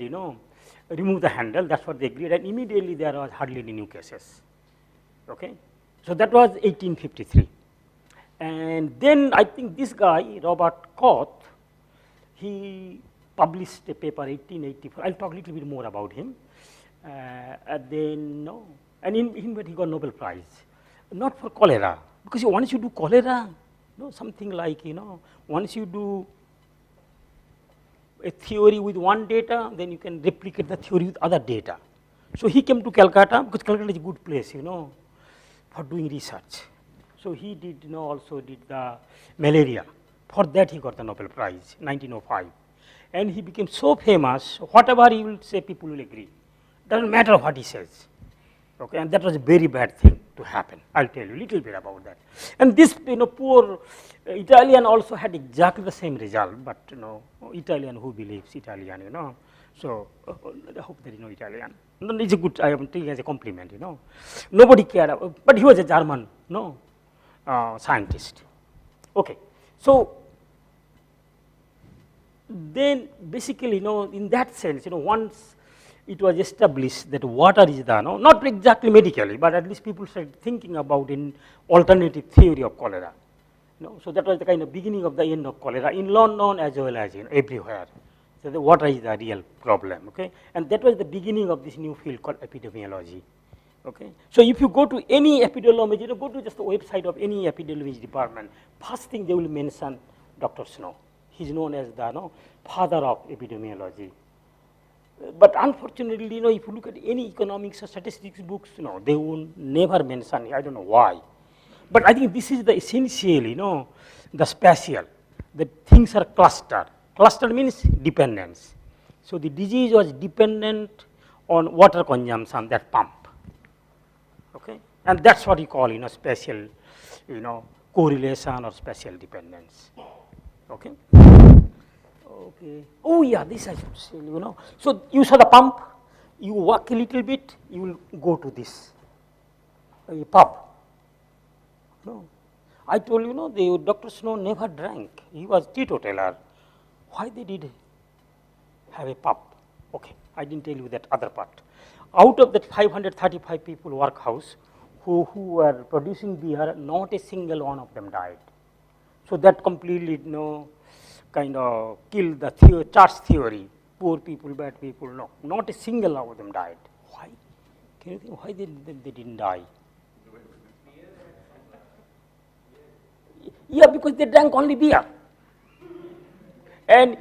remove the handle. That's what they agreed, and immediately there was hardly any new cases. Okay, so that was 1853, and then I think this guy Robert Koch, he published a paper 1884. I'll talk a little bit more about him. And then and in him he got Nobel Prize, not for cholera, because once you do cholera, something like once you do a theory with one data, then you can replicate the theory with other data. So he came to Calcutta, because Calcutta is a good place, for doing research. So he did, also did the malaria. For that he got the Nobel Prize, 1905. And he became so famous, whatever he will say, people will agree. Doesn't matter what he says. Okay, and that was a very bad thing to happen. I'll tell you a little bit about that. And this, poor Italian also had exactly the same result, but Italian who believes Italian, So I hope there is no Italian. No, it's a good, I am taking as a compliment, you know. Nobody cared about, but he was a German, no, scientist. Okay. So, then basically, you know, in that sense, you know, once it was established that water is the, no, not exactly medically, but at least people started thinking about in alternative theory of cholera. You know, so that was the kind of beginning of the end of cholera in London as well as in everywhere. So the water is the real problem, okay? And that was the beginning of this new field called epidemiology. Okay. So if you go to any epidemiology, you know, go to just the website of any epidemiology department, first thing they will mention Dr. Snow. He's known as the, no, father of epidemiology. But unfortunately, you know, if you look at any economics or statistics books, you know, they will never mention, I don't know why. But I think this is the essential, you know, the spatial, the things are clustered. Clustered means dependence. So the disease was dependent on water consumption, that pump. Okay? And that's what you call, you know, spatial, you know, correlation or spatial dependence. Okay? Okay. Oh yeah, this I should say, you know. So you saw the pump, you walk a little bit, you will go to this pub. No. I told you, know, the Dr. Snow never drank. He was teetotaler. Why they did have a pub? Okay, I didn't tell you that other part. Out of that 535 people workhouse who were producing beer, not a single one of them died. So that completely, you know, kind of killed the SARCH theory. Poor people, bad people, no, not a single one of them died. Why? Can you think why they didn't die? Yeah, because they drank only beer. And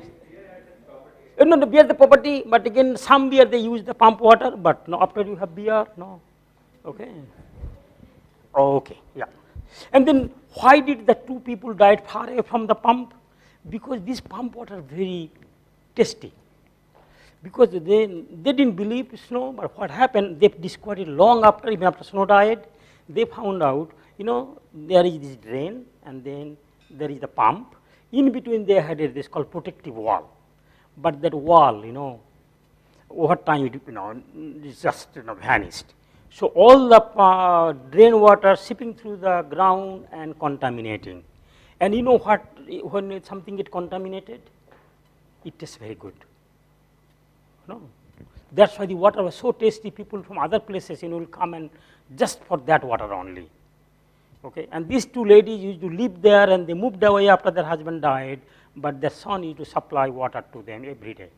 no, the beer is the property, but again, some beer they use the pump water, but no, after you have beer, no. Okay. Okay, yeah. And then why did the two people died far away from the pump? Because this pump water very tasty. Because they didn't believe Snow, but what happened, they discovered it long after, even after Snow died, they found out, you know, there is this drain and then there is the pump. In between they had this called protective wall. But that wall, you know, over time, it, you know, it's just, you know, vanished. So all the drain water seeping through the ground and contaminating. And you know what, when something gets contaminated, it tastes very good. No. That's why the water was so tasty, people from other places, you know, will come and just for that water only. Okay. And these two ladies used to live there and they moved away after their husband died, but their son used to supply water to them every day.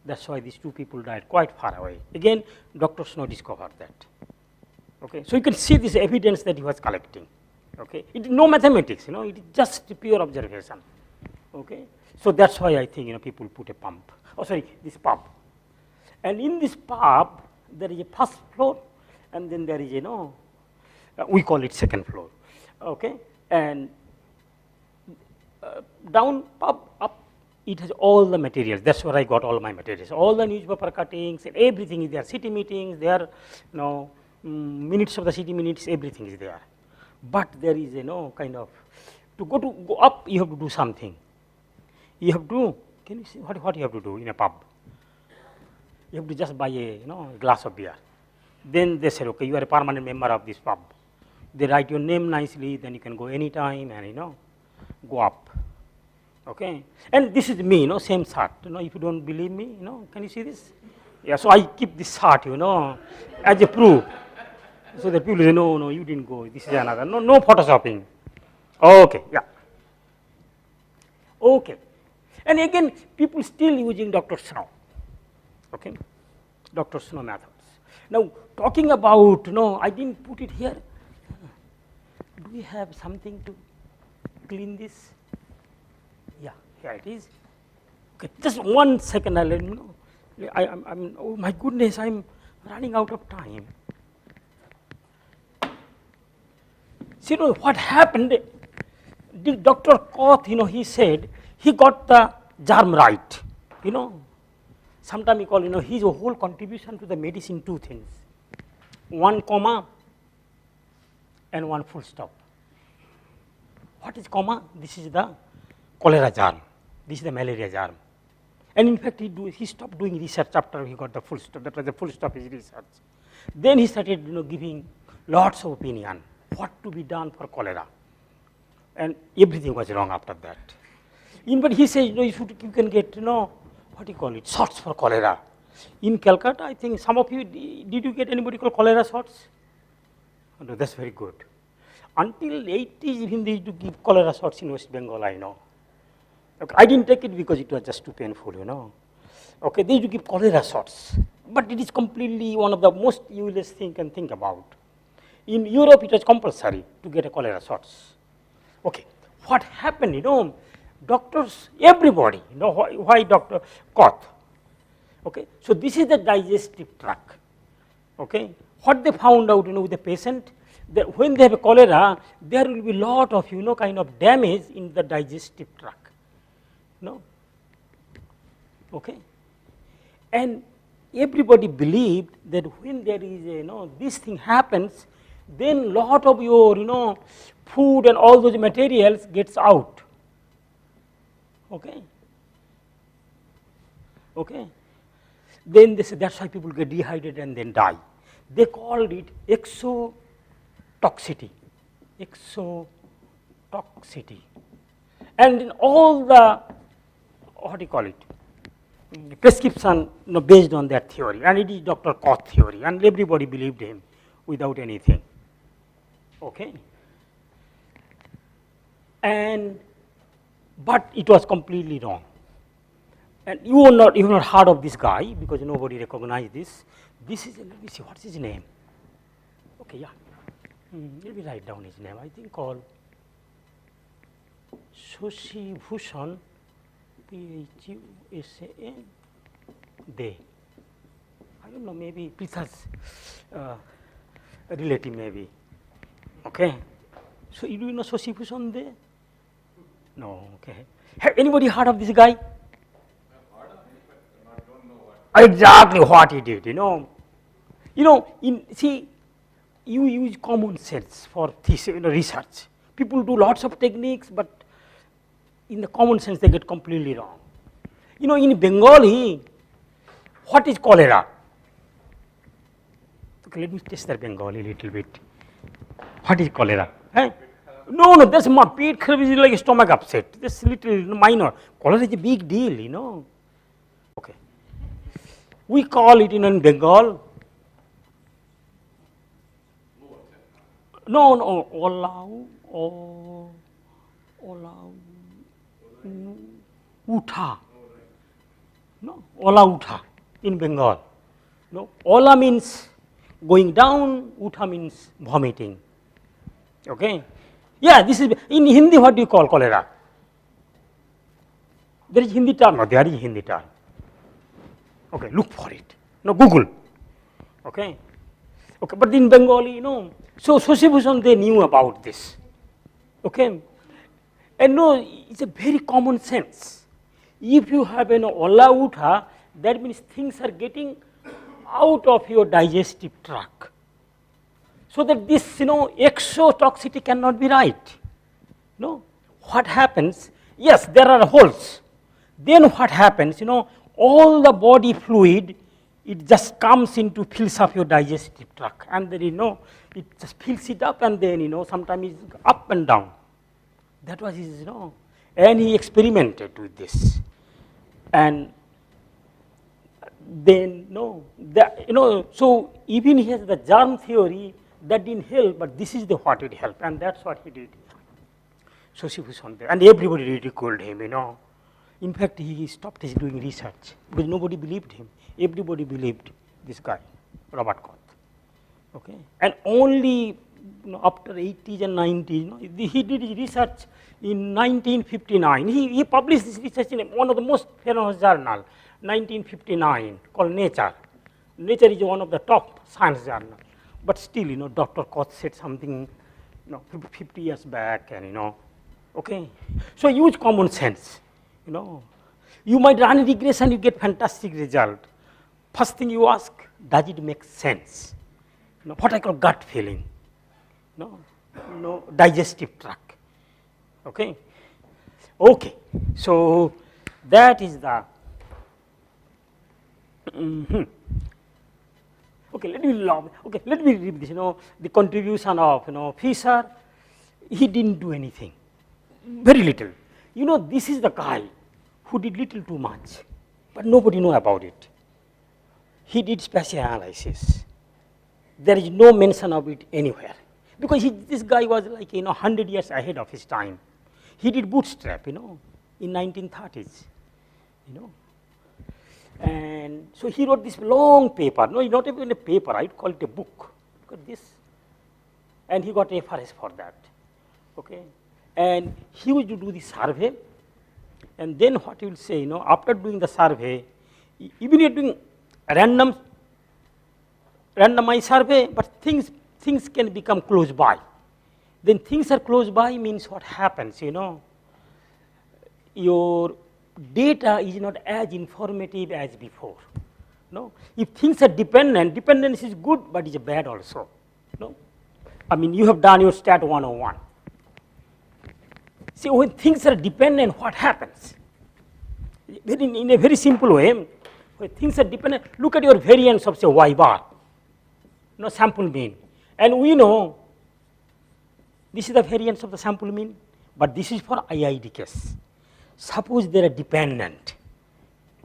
That's why these two people died quite far away. Again, Dr. Snow discovered that. Okay. So you can see this evidence that he was collecting. Okay. It is no mathematics, you know, it is just pure observation. Okay. So that's why I think, you know, people put a pump. Oh, sorry, this pump. And in this pub, there is a first floor, and then there is, you know, we call it second floor. Okay. And down, pub, up, it has all the materials. That's where I got all my materials. All the newspaper cuttings and everything is there. City meetings, there, you know, minutes of the city minutes, everything is there. But there is, you know, kind of, to go up, you have to do something. You have to, can you see what you have to do in a pub? You have to just buy a, you know, glass of beer. Then they said, okay, you are a permanent member of this pub. They write your name nicely, then you can go anytime and, you know, go up. Okay. And this is me, you know, same shirt. You know, if you don't believe me, you know, can you see this? Yeah, so I keep this shirt, you know, as a proof. So that people say, no, no, you didn't go, this is another. No, no photoshopping. Okay, yeah. Okay. And again, people still using Dr. Snow. Okay. Dr. Snow methods. Now, talking about, you know, I didn't put it here. Do we have something to clean this? Yeah, here it is. Okay, just 1 second, I'll let you know. I'm, oh my goodness, I'm running out of time. See, you know, what happened, Dr. Koth, you know, he said, he got the germ right, you know. Sometimes we call, you know, his whole contribution to the medicine, two things, 1 comma and 1 full stop. What is comma? This is the cholera germ, this is the malaria germ. And in fact, he stopped doing research after he got the full stop. That was the full stop his research. Then he started, giving lots of opinion, what to be done for cholera. And everything was wrong after that. But he says, you can get, what do you call it, shots for cholera. In Calcutta, I think some of you, did you get anybody called cholera shots? Oh, no, that's very good. Until 80s, even they used to give cholera shots in West Bengal, I know. Okay, I didn't take it because it was just too painful, Okay, they used to give cholera shots. But it is completely one of the most useless thing you can think about. In Europe, it was compulsory to get a cholera shots. Okay, what happened, doctors, everybody, why Dr. Koth? Okay, so this is the digestive tract. Okay, what they found out, with the patient, that when they have a cholera, there will be lot of, kind of damage in the digestive tract. Okay, and everybody believed that when there is a, this thing happens, then lot of your, food and all those materials gets out. Okay. Okay. Then they say that's why people get dehydrated and then die. They called it exotoxicity. Exotoxicity. And in all the, what do you call it, prescription based on that theory, and it is Dr. Koth theory, and everybody believed him without anything. Okay. But it was completely wrong. And you have not heard of this guy because nobody recognized this. This is, let me see, what's his name? Okay, yeah. Let me write down his name. I think called Shashi Bhushan, P-H-U-S-A-N, De. I don't know, maybe Pritha's relative maybe. Okay. So you do know Shashi Bhushan De? No, okay. Have anybody heard of this guy? Exactly what he did, see, you use common sense for this, research. People do lots of techniques, but in the common sense they get completely wrong. In Bengali, what is cholera? Okay, let me test the Bengali a little bit. What is cholera? Hey? No, that's my peat is like a stomach upset. That's little minor. Cholera is a big deal, Okay. We call it in Bengal. No, Utha. No, Ola Utha in Bengal. No, Ola means going down, Utha means vomiting. Okay. Yeah, this is in Hindi. What do you call cholera? There is Hindi term. No, there is Hindi term. Okay, look for it. No, Google. Okay. Okay, but in Bengali, so Shashi Bhushan, they knew about this. Okay. And it's a very common sense. If you have an Ola Utha, that means things are getting out of your digestive tract. So that this, exotoxicity cannot be right. No, what happens? Yes, there are holes. Then what happens? All the body fluid, it just comes into, fills up your digestive tract, and then it just fills it up, and then sometimes it's up and down. That was his, and he experimented with this, and then so even he has the germ theory. That didn't help, but this is the what it helped, and that's what he did. So she was on there, and everybody ridiculed him, In fact, he stopped his doing research because nobody believed him. Everybody believed this guy, Robert Koch. Okay, and only after 80s and 90s, he did his research in 1959. He published this research in one of the most famous journal, 1959, called Nature. Nature is one of the top science journals. But still, Dr. Koch said something, 50 years back, and okay. So use common sense, You might run a regression, you get fantastic result. First thing you ask, does it make sense? What I call gut feeling, digestive tract. Okay. Okay. So that is the Okay, let me read this. The contribution of Fisher, he didn't do anything, very little. This is the guy who did little too much, but nobody know about it. He did spatial analysis. There is no mention of it anywhere because this guy was like 100 years ahead of his time. He did bootstrap, in 1930s, and so he wrote this long paper. No, not even a paper. I'd call it a book. Look at this, and he got FRS for that. Okay, and he used to do the survey, and then what he will say, after doing the survey, even you're doing randomized survey, but things can become close by. Then things are close by means what happens, your data is not as informative as before. No, if things are dependent, dependence is good, but it's bad also. No, I mean you have done your stat 101. See, when things are dependent, what happens? In a very simple way, when things are dependent, look at your variance of say y bar, sample mean, and we know this is the variance of the sample mean, but this is for IID case. Suppose they are dependent,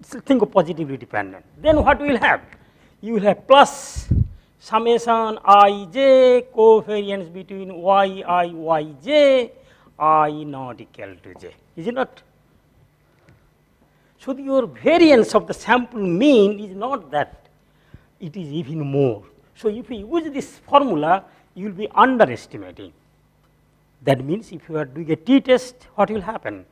think of positively dependent, then what we will have? You will have plus summation ij covariance between yi, yj, I not equal to j, is it not? So your variance of the sample mean is not that, it is even more. So if you use this formula, you will be underestimating. That means if you are doing a t-test, what will happen?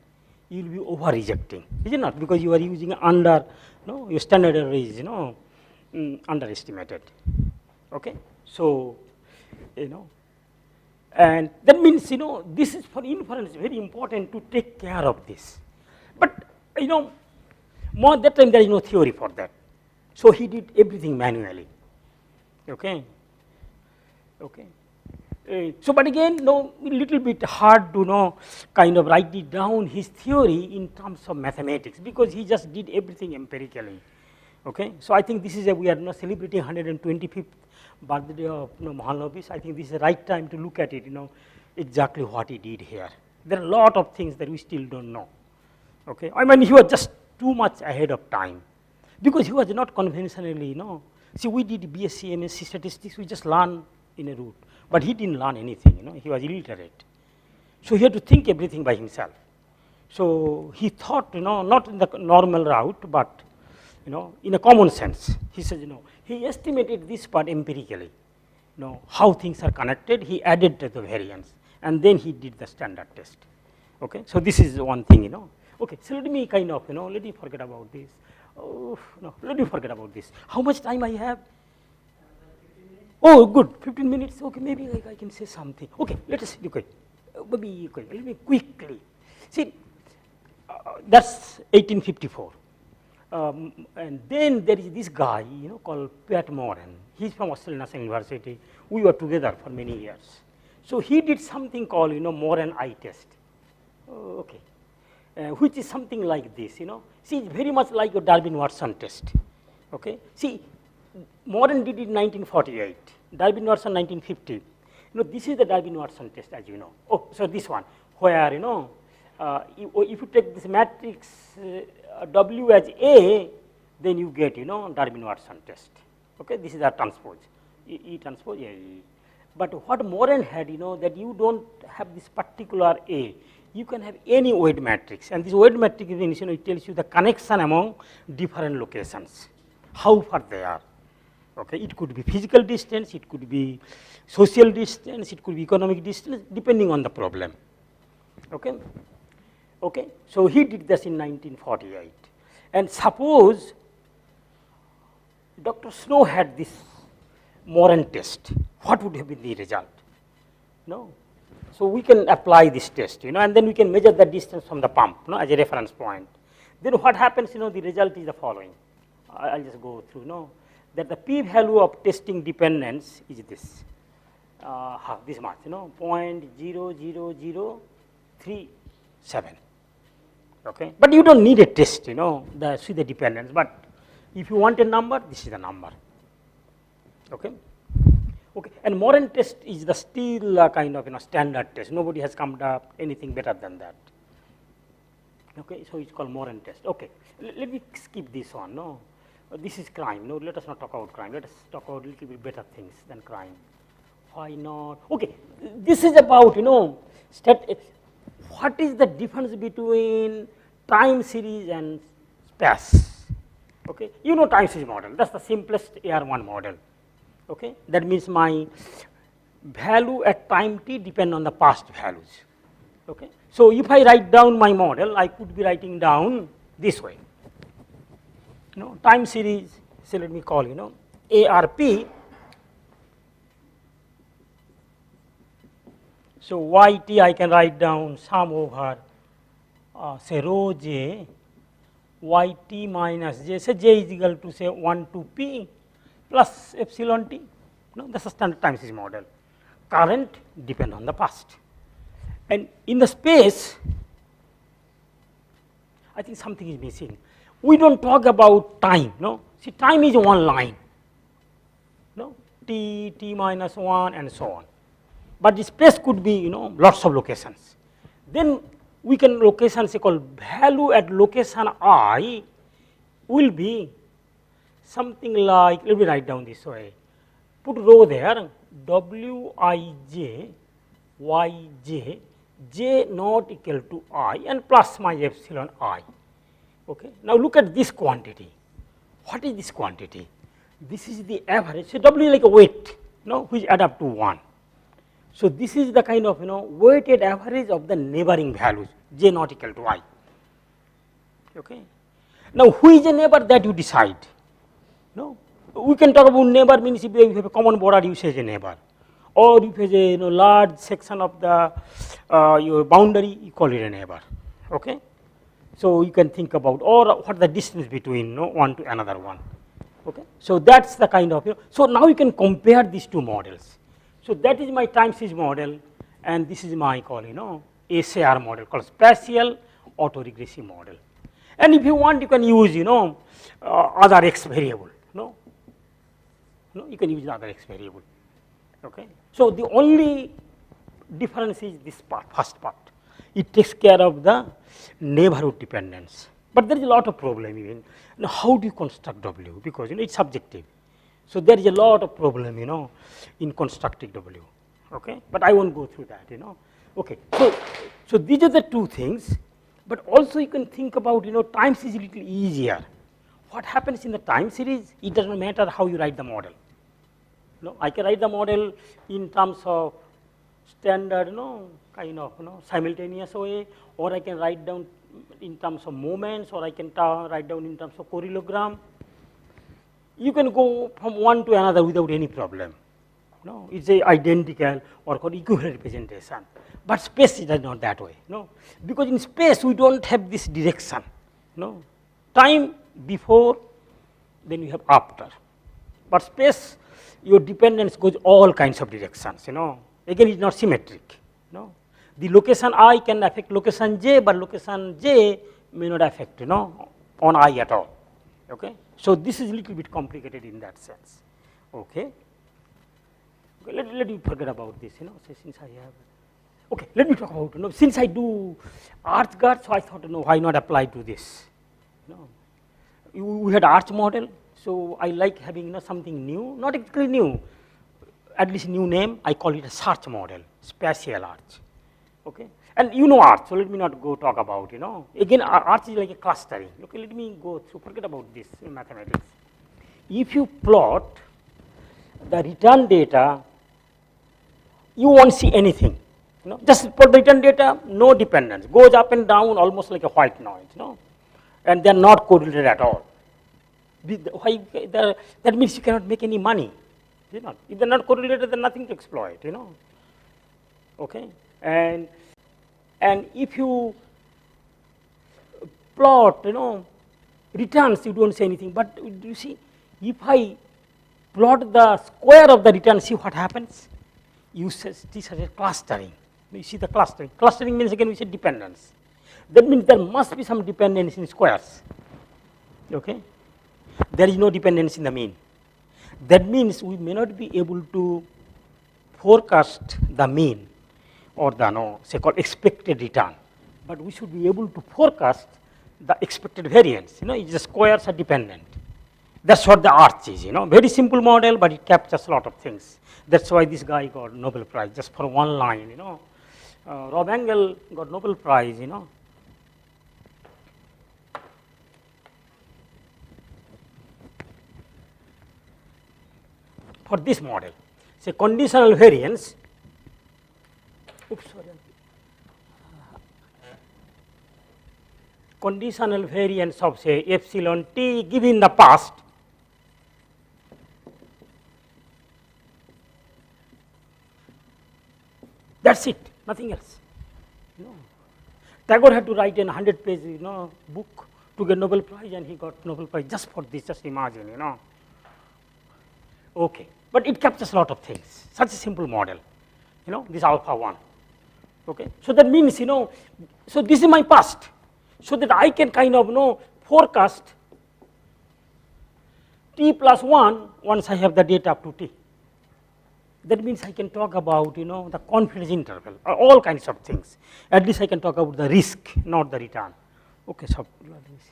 You will be over rejecting, is it not? Because you are using your standard error is underestimated. Okay, so and that means this is for inference very important to take care of this. But more that time there is no theory for that. So he did everything manually. Okay. So, but again, a little bit hard to kind of write it down his theory in terms of mathematics because he just did everything empirically. Okay, so I think this is we are celebrating 125th birthday of Mahalanobis. I think this is the right time to look at it. Exactly what he did here. There are a lot of things that we still don't know. Okay, I mean he was just too much ahead of time because he was not conventionally. See, we did BSc, MSc statistics. We just learn in a route. But he didn't learn anything, he was illiterate. So he had to think everything by himself. So he thought, not in the normal route, but, in a common sense. He says, he estimated this part empirically, how things are connected. He added the variance, and then he did the standard test. Okay, so this is one thing, Okay, so let me kind of, let me forget about this. Oh, no, let me forget about this. How much time I have? Oh, good, 15 minutes. Okay, maybe I can say something. Okay, let us okay. Let me quickly see. That's 1854, and then there is this guy, called Pat Moran. He's from Australian National University. We were together for many years. So he did something called, Moran eye test. Okay, which is something like this. See, it's very much like your Durbin-Watson test. Okay, see. Moran did it in 1948, Durbin-Watson 1950. This is the Durbin-Watson test, as you know. Oh, so this one, where if you take this matrix W as A, then you get Durbin-Watson test. Okay, this is a transpose, E transpose A. But what Moran had, that you don't have this particular A. You can have any weight matrix, and this weight matrix means it tells you the connection among different locations, how far they are. Okay, it could be physical distance, it could be social distance, it could be economic distance, depending on the problem. Okay, so he did this in 1948, and suppose Dr. Snow had this Moran test, what would have been the result? So we can apply this test, and then we can measure the distance from the pump, as a reference point. Then what happens? The result is the following. I'll just go through. That the p-value of testing dependence is this, this much, 0.00037. Okay, but you don't need a test, see the dependence, but If you want a number, this is the number. Okay. Okay. And Moran test is the still kind of standard test. Nobody has come up anything better than that. Okay. So it's called Moran test. Okay. Let me skip this one. No, this is crime. No, let us not talk about crime. Let us talk about a little bit better things than crime. Why not? Okay. This is about what is the difference between time series and space? Okay. You know time series model. That's the simplest AR1 model. Okay. That means my value at time t depend on the past values. Okay. So if I write down my model, I could be writing down this way. Time series, say let me call ARP. So yt I can write down sum over say rho j yt minus j, say j is equal to say 1 to p plus epsilon t. That's a standard time series model. Current depend on the past. And in the space, I think something is missing. We don't talk about time. See, time is one line. T, t minus 1, and so on. But the space could be lots of locations. Then we can locations called value at location I will be something like, let me write down this way. Put rho there, wij yj j not equal to I and plus my epsilon I. Okay. Now look at this quantity. What is this quantity? This is the average. So W is like a weight, which add up to 1. So this is the kind of weighted average of the neighboring values, j not equal to I. Okay. Now who is a neighbor, that you decide. We can talk about neighbor means if you have a common border, you say a neighbor, or if you have a large section of the your boundary, you call it a neighbor. Okay. So you can think about, or what the distance between one to another one. Okay. So that's the kind of so now you can compare these two models. So that is my time series model, and this is my call SAR model called spatial autoregressive model. And if you want, you can use other x variable. You can use other x variable. Okay. So the only difference is this part, first part. It takes care of the neighborhood dependence. But there is a lot of problem even. How do you construct W? Because it's subjective. So there is a lot of problem in constructing W. Okay. But I won't go through that. Okay. So these are the two things. But also you can think about time series is a little easier. What happens in the time series? It does not matter how you write the model. I can write the model in terms of standard, kind of simultaneous way, or I can write down in terms of moments, or I can write down in terms of correlogram. You can go from one to another without any problem. It's a identical or called equivalent representation. But space is not that way. Because in space we don't have this direction. Time before, then you have after. But space, your dependence goes all kinds of directions. Again, it's not symmetric. The location I can affect location j, but location j may not affect on I at all. Okay. So this is a little bit complicated in that sense. Okay. Let me forget about this. Since I have. Okay. Let me talk about since I do arch guard, so I thought why not apply to this. We had arch model, so I like having something new, not exactly new, at least new name. I call it a SARCH model, spatial arch. Okay, and arch, so let me not go talk about again arch is like a clustering. Okay, let me go through. Forget about this in mathematics. If you plot the return data, you won't see anything. Just plot the return data, no dependence, goes up and down almost like a white noise. And they are not correlated at all. That means you cannot make any money. If they are not correlated, then nothing to exploit. Okay, and if you plot, returns, you don't say anything. But you see, if I plot the square of the return, see what happens. You see such a clustering. You see the clustering. Clustering means again we say dependence. That means there must be some dependence in squares. Okay. there is no dependence in the mean. That means we may not be able to forecast the mean or the say called expected return, but we should be able to forecast the expected variance. If the squares are dependent. That's what the ARCH is. Very simple model, but it captures a lot of things. That's why this guy got Nobel Prize just for one line. Rob Engel got Nobel Prize. For this model, say conditional variance. Oops, sorry. Conditional variance of say epsilon t given the past that's it, nothing else. Tagore had to write a 100-page book to get Nobel Prize, and he got Nobel Prize just for this. Just imagine, Okay, but it captures a lot of things. Such a simple model, this alpha 1. Okay, so that means so this is my past. So that I can kind of forecast t plus 1 once I have the data up to t. That means I can talk about the confidence interval, all kinds of things. At least I can talk about the risk, not the return. Okay, so let me see.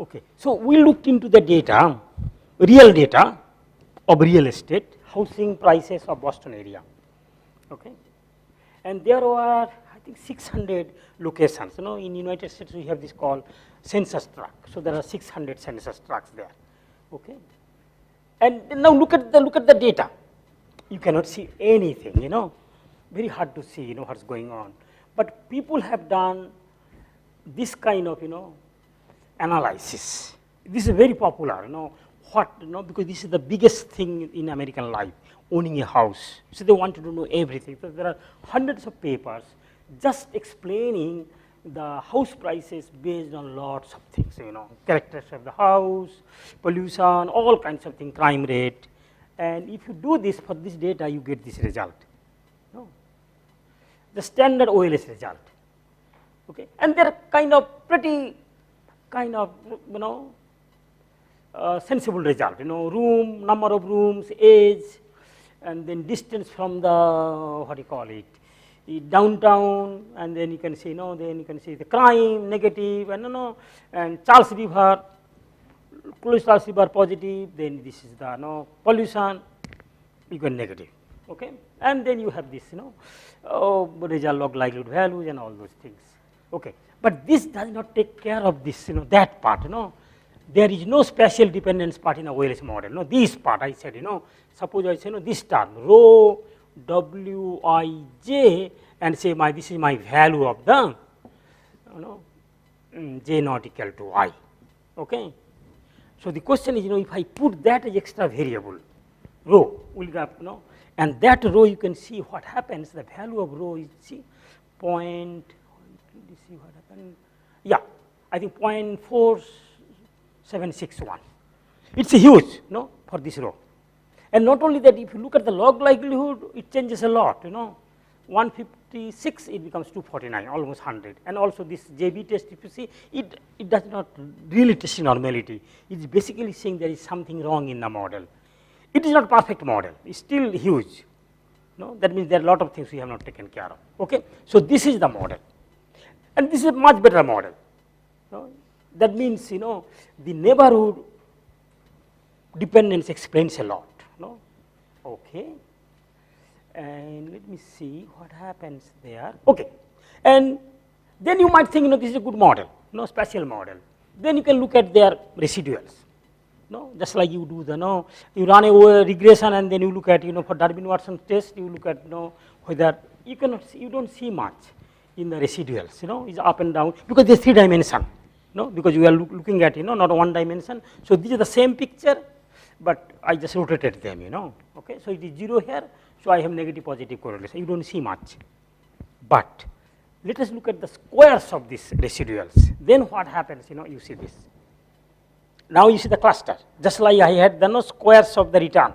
Okay, so we looked into the data, real data of real estate, housing prices of Boston area. Okay, and there were I think 600 locations. In United States we have this called census tract. So there are 600 census tracts there. Okay, and now look at the data. You cannot see anything. Very hard to see. What's going on. But people have done this kind of analysis. This is very popular. Because this is the biggest thing in American life, owning a house. So they wanted to know everything. So there are hundreds of papers just explaining the house prices based on lots of things, characteristics of the house, pollution, all kinds of things, crime rate. And if you do this for this data, you get this result. The standard OLS result. Okay, and they're kind of pretty, sensible result. Room, number of rooms, age, and then distance from the downtown, and then you can see then you can see the crime negative, and Charles River, close Charles River positive. Then this is the pollution, you get negative. Okay, and then you have this result log likelihood values and all those things. Okay, but this does not take care of this that part. There is no spatial dependence part in a OLS model. This part I said, suppose I say this term rho Wij and say this is my value of the j not equal to I. Okay. So the question is, if I put that as extra variable, rho will get and that rho you can see what happens. The value of rho is see point. Let's see what happened. Yeah, I think 0.4761. It's a huge, for this row. And not only that, if you look at the log likelihood, it changes a lot. 156, it becomes 249, almost 100. And also this JB test, if you see, it does not really test normality. It's basically saying there is something wrong in the model. It is not perfect model. It's still huge. That means there are a lot of things we have not taken care of. Okay, so this is the model, and this is a much better model. That means the neighborhood dependence explains a lot. Okay, and let me see what happens there. Okay, and then you might think this is a good model, spatial model. Then you can look at their residuals. Just like you do you run a regression and then you look at for Durbin-Watson test, you look at whether you don't see much in the residuals. It's up and down because there's 3 dimension. Because we are looking at not 1 dimension. So these are the same picture, but I just rotated them. Okay, so it is 0 here. So I have negative positive correlation. You don't see much, but let us look at the squares of these residuals. Then what happens? You see this. Now you see the cluster, just like I had the squares of the return.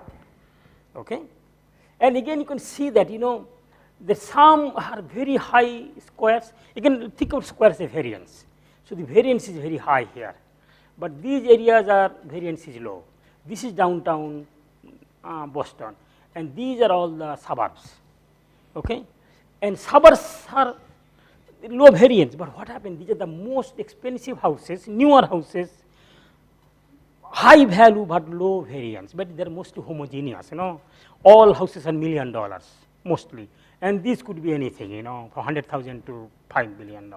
Okay, and again you can see that the some are very high squares. You can think of squares as variance. So the variance is very high here. but these areas are variance is low. This is downtown Boston, and these are all the suburbs. Okay, and suburbs are low variance, but what happened? These are the most expensive houses, newer houses, high value but low variance, but they are mostly homogeneous. All houses are $1 million mostly, and this could be anything. From 100,000 to $5 billion.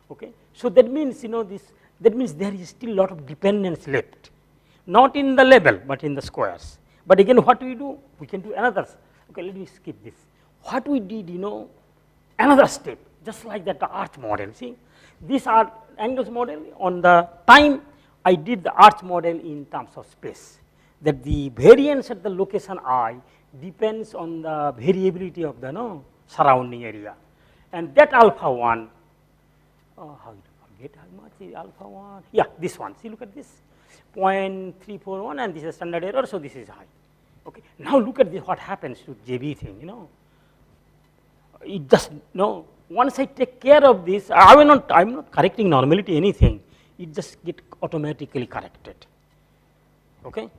Okay, so that means that means there is still a lot of dependence left, not in the level but in the squares. But again, what we do? We can do another. Okay, let me skip this. What we did, another step, just like that the arch model. See, this are angles model. On the time, I did the arch model in terms of space, that the variance at the location I depends on the variability of the surrounding area, and that alpha 1. How you forget how much is alpha 1? Yeah, this one. See, look at this, 0.341, and this is standard error, so this is high. Okay, now look at this. What happens to JB thing? It just once I take care of this, I'm not correcting normality anything. It just get automatically corrected. Okay,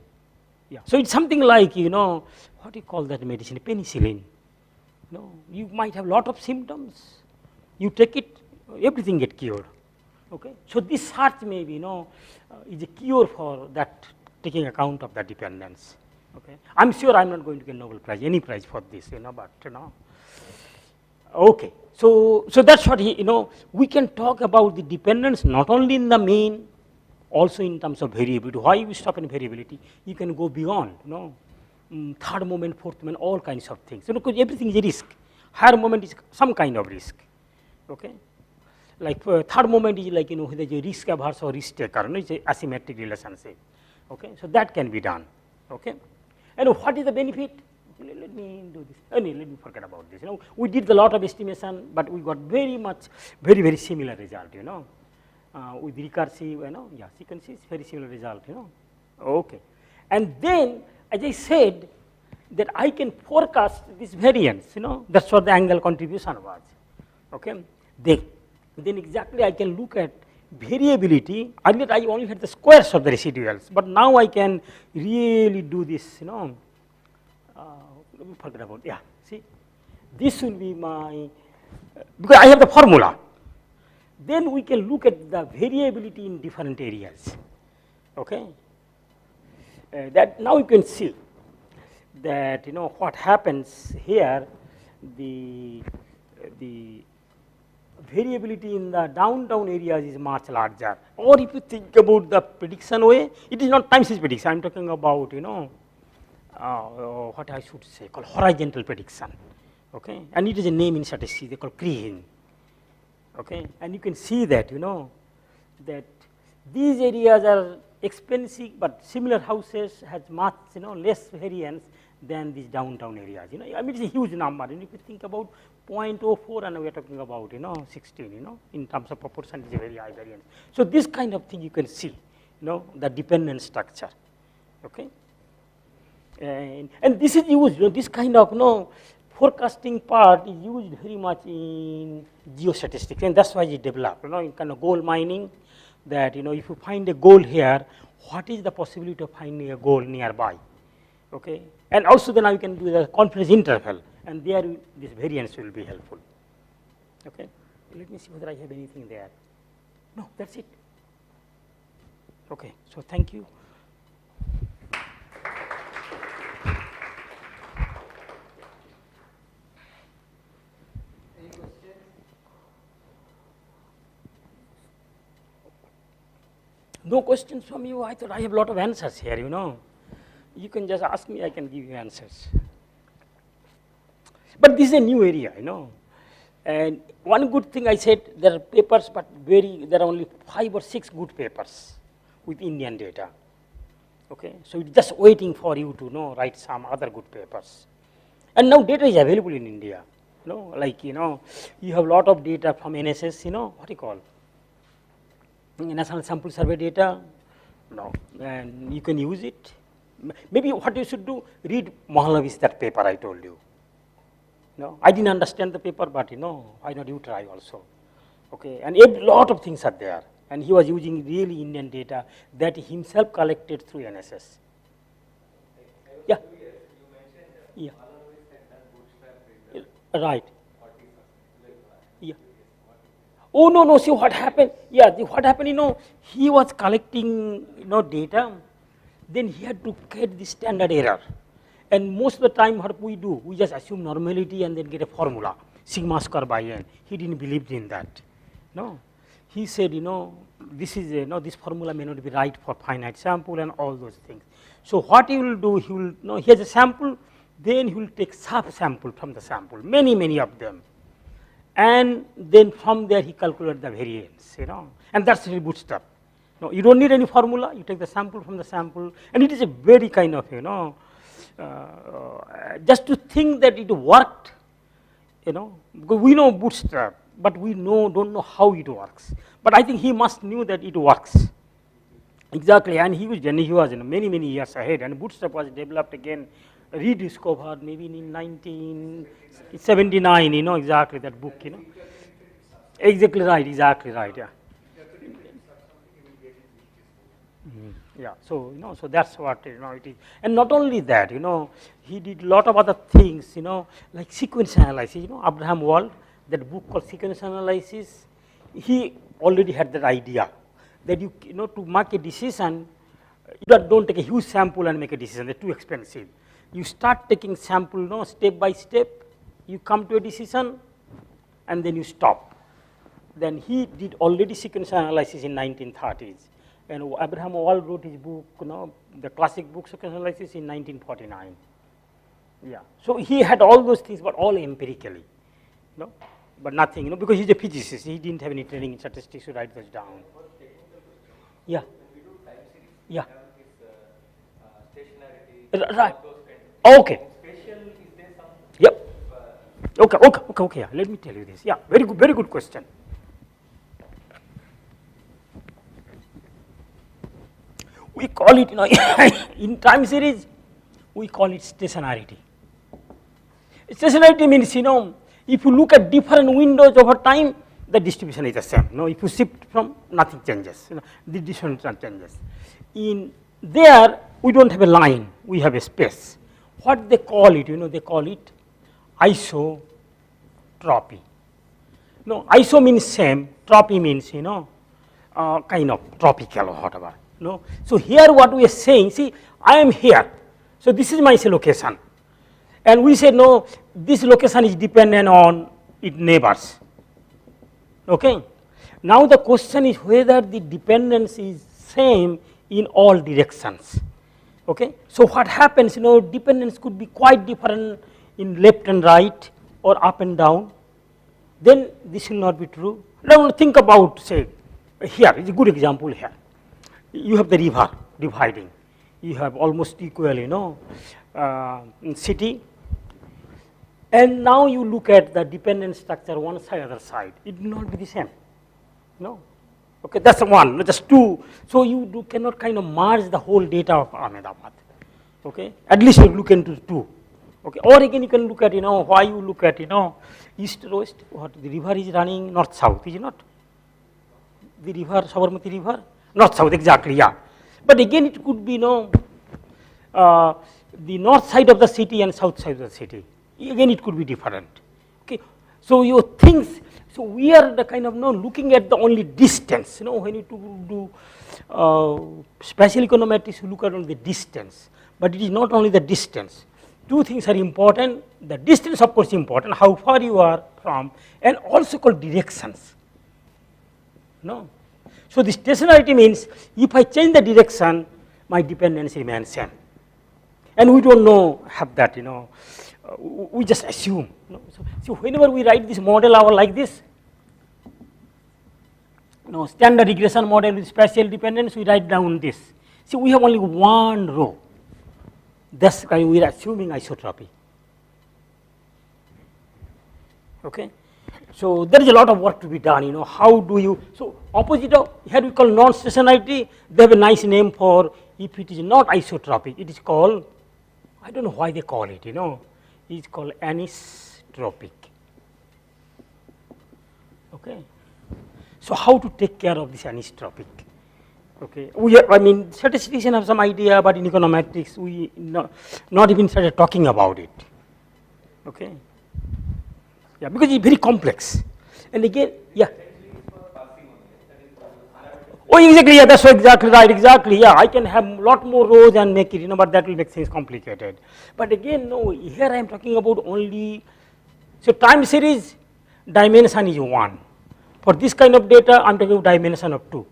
yeah. So it's something like what do you call that medicine? Penicillin. You might have lot of symptoms. You take it, everything get cured. Okay, so this SARCH maybe is a cure for that, taking account of the dependence. Okay, I'm sure I'm not going to get Nobel Prize, any prize for this, but okay. So that's what we can talk about the dependence not only in the mean, also in terms of variability. Why we stop in variability? You can go beyond, third moment, fourth moment, all kinds of things. Because everything is a risk. Higher moment is some kind of risk. Okay, like third moment is like whether a risk averse or risk taker. It's a asymmetric relationship. Okay, so that can be done. Okay, and what is the benefit? Let me do this. Let me forget about this. We did a lot of estimation, but we got very similar result. With recursive, sequences, very similar result. Okay, and then as I said that I can forecast this variance. That's what the angle contribution was. Okay, then exactly I can look at variability. Earlier I only had the squares of the residuals, but now I can really do this. Let me forget about, see, this will be my, because I have the formula. Then we can look at the variability in different areas. Okay, that now you can see that what happens here, the variability in the downtown areas is much larger. Or if you think about the prediction way, it is not time series prediction. I am talking about what I should say, called horizontal prediction. Okay, and it is a name in statistics, they call Krehen. Okay, and you can see that that these areas are expensive, but similar houses has much less variance than these downtown areas. I mean, it's a huge number. And if you think about 0.04, and we are talking about 16, in terms of proportion, it's a very high variance. So this kind of thing you can see, the dependent structure. Okay, and this is used. This kind of forecasting part is used very much in geostatistics, and that's why it developed. In kind of gold mining, that if you find a gold here, what is the possibility of finding a gold nearby? Okay, and also then you can do the confidence interval, and there this variance will be helpful. Okay, let me see whether I have anything there. No, that's it. Okay, so thank you. Any questions? No questions from you. I thought I have a lot of answers here, You can just ask me, I can give you answers. But this is a new area, And one good thing I said, there are papers, but there are only 5 or 6 good papers with Indian data. Okay, so it's just waiting for you to write some other good papers. And now data is available in India. Like you have a lot of data from NSS. What do you call National Sample Survey data. And you can use it. Maybe what you should do, read Mohalavi's that paper I told you. I didn't understand the paper, but why not you try also. Okay, and a lot of things are there. and he was using really Indian data that he himself collected through NSS. Yeah. Yeah. Right. Yeah. Oh no, no. See what happened? Yeah, what happened? He was collecting data. Then he had to get the standard error, and most of the time, what we do, we just assume normality and then get a formula, sigma square by n. He didn't believe in that. No, he said, this is this formula may not be right for finite sample and all those things. So what he will do, he will he has a sample, then he will take sub-sample from the sample, many of them, and then from there he calculated the variance, and that's really bootstrap. No, you don't need any formula. You take the sample from the sample, and it is a very kind of just to think that it worked, because we know bootstrap, but we don't know how it works. But I think he must knew that it works. Exactly, and he was many years ahead, and bootstrap was developed again, rediscovered maybe in 1979. Exactly that book. Exactly right. Yeah. Yeah, so so that's what it is, and not only that, he did a lot of other things, like sequence analysis. Abraham Wald, that book called Sequence Analysis. He already had that idea that to make a decision, you don't take a huge sample and make a decision. They're too expensive. You start taking sample, step by step. You come to a decision, and then you stop. Then he did already sequence analysis in 1930s. And Abraham Wald wrote his book, the classic book sequence analysis in 1949. Yeah. So he had all those things, but all empirically, but nothing, because he's a physicist. He didn't have any training in statistics to write those down. Yeah. Yeah. Right. Okay. Yep. Okay. Yeah. Let me tell you this. Yeah. Very good question. We call it, in time series, we call it stationarity. Stationarity means, if you look at different windows over time, the distribution is the same. If you shift from, nothing changes. The distribution changes. In there, we don't have a line. We have a space. What they call it, they call it isotropy. Iso means same. Tropy means, kind of tropical or whatever. So here what we are saying, see, I am here. So this is my location. And we say, no, this location is dependent on its neighbors. Okay. Now the question is whether the dependence is same in all directions. Okay. So what happens, dependence could be quite different in left and right or up and down. Then this will not be true. Now think about, say, here is a good example here. You have the river dividing. You have almost equal, city. And now you look at the dependent structure one side, other side. It will not be the same. No. Okay, that's one, just two. So you cannot kind of merge the whole data of Ahmedabad. Okay, at least you look into two. Okay, or again you can look at, why you look at, east to west. What the river is running north south, is it not? The river, Sabarmati river. North south, exactly, yeah. But again, it could be the north side of the city and south side of the city. Again, it could be different. Okay, so your things. So we are the kind of looking at the only distance. When you do spatial econometrics, you look at only the distance. But it is not only the distance. Two things are important. The distance, of course, is important. How far you are from, and also called directions. So the stationarity means if I change the direction, my dependence remains same. And we don't have that, we just assume. So whenever we write this model like this, standard regression model with spatial dependence, we write down this. See, we have only one row. That's why we are assuming isotropy. Okay. So there is a lot of work to be done, how do you, so opposite of, here we call non-stationarity, they have a nice name for, if it is not isotropic, it is called, I don't know why they call it, it's called anisotropic. Okay. So how to take care of this anisotropic? Okay, I mean, statisticians have some idea, but in econometrics, we not even started talking about it. Okay, yeah, because it's very complex. And again, yeah. Oh, exactly, yeah, that's exactly right, exactly, yeah, I can have a lot more rows and make it, but that will make things complicated. But again, no, here I am talking about only, so time series dimension is 1. For this kind of data, I am talking about dimension of 2.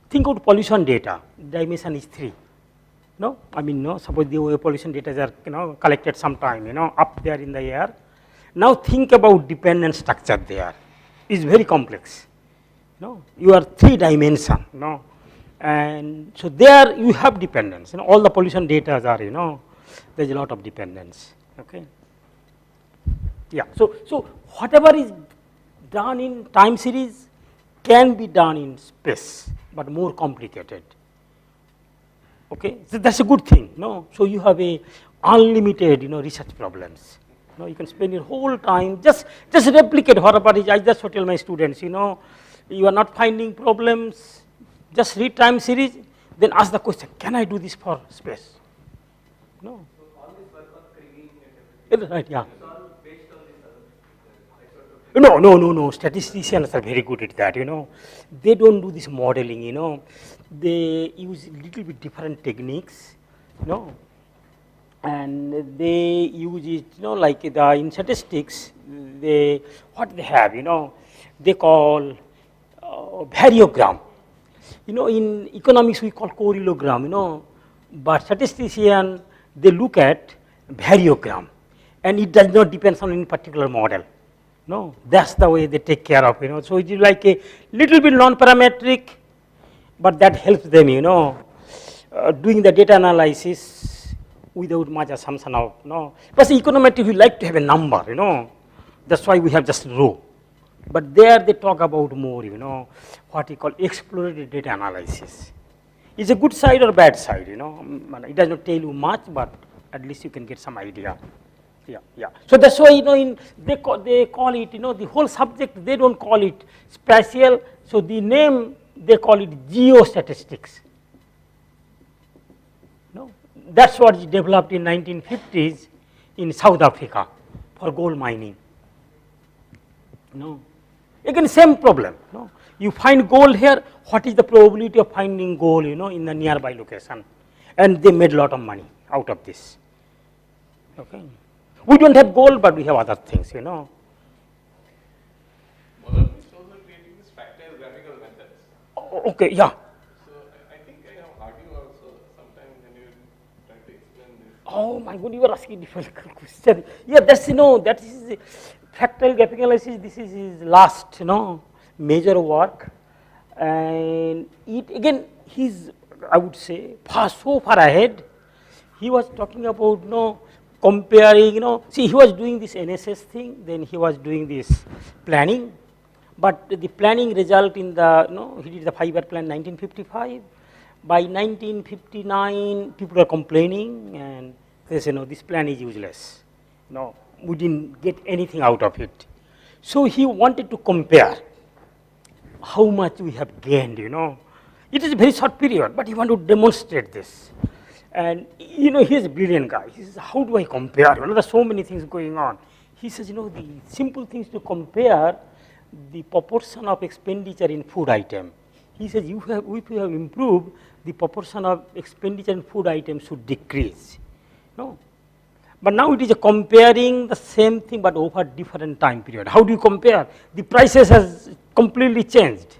Think of pollution data, dimension is 3. No, I mean, no, suppose the pollution data are, collected sometime, up there in the air. Now think about dependent structure there, it's very complex. You are 3 dimension, and so there you have dependence. All the pollution data are, there's a lot of dependence. Okay, yeah. So whatever is done in time series can be done in space, but more complicated. Okay, so that's a good thing. So you have a unlimited, research problems. You can spend your whole time just replicate whatever is. I just tell my students, you are not finding problems, just read time series, then ask the question, can I do this for space? No. So all this work on kriging and everything, Right, yeah. it's all based on this sort of No, statisticians are very good at that, They don't do this modeling, They use little bit different techniques, and they use it, like in statistics, what they have, they call variogram. In economics we call correlogram, but statistician, they look at variogram, and it does not depend on any particular model. That's the way they take care of, So it is like a little bit non-parametric, but that helps them, doing the data analysis without much assumption of, Plus econometrics, we like to have a number, That's why we have just row. But there they talk about more, what we call exploratory data analysis. It's a good side or bad side, It does not tell you much, but at least you can get some idea. Yeah. So that's why, they call it, the whole subject, they don't call it spatial. So the name, they call it geostatistics. That's what is developed in 1950s in South Africa for gold mining. Again, same problem. You find gold here, what is the probability of finding gold, in the nearby location? And they made a lot of money out of this. Okay. We don't have gold, but we have other things, One of these tools are creating this factorial graphical methods. Okay, yeah. So I think I have heard you also sometime when you try to explain this. Oh my God, you are asking difficult question. Yeah, that's, that is factorial graphical analysis. This is his last, major work. And it, again, he's, I would say, so far ahead. He was talking about, comparing, see, he was doing this NSS thing, then he was doing this planning, but the planning result in the, he did the 5-year plan 1955. By 1959, people are complaining and they say, this plan is useless. We didn't get anything out of it. So he wanted to compare how much we have gained, It is a very short period, but he wanted to demonstrate this. And he is a brilliant guy. He says, how do I compare? There are so many things going on. He says, the simple things to compare the proportion of expenditure in food item. He says, if you have improved, the proportion of expenditure in food items should decrease. But now it is comparing the same thing but over different time period. How do you compare? The prices has completely changed.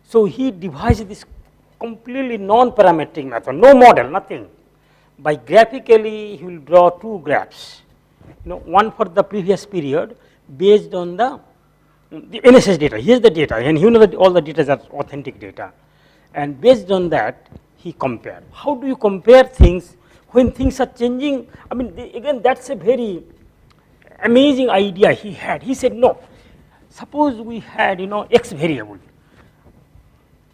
So he devised this completely non-parametric method, no model, nothing. By graphically, he will draw 2 graphs, one for the previous period based on the NSS data. Here's the data, and you know that all the data are authentic data. And based on that, he compared. How do you compare things when things are changing? I mean, again, that's a very amazing idea he had. He said, no, suppose we had, X variable.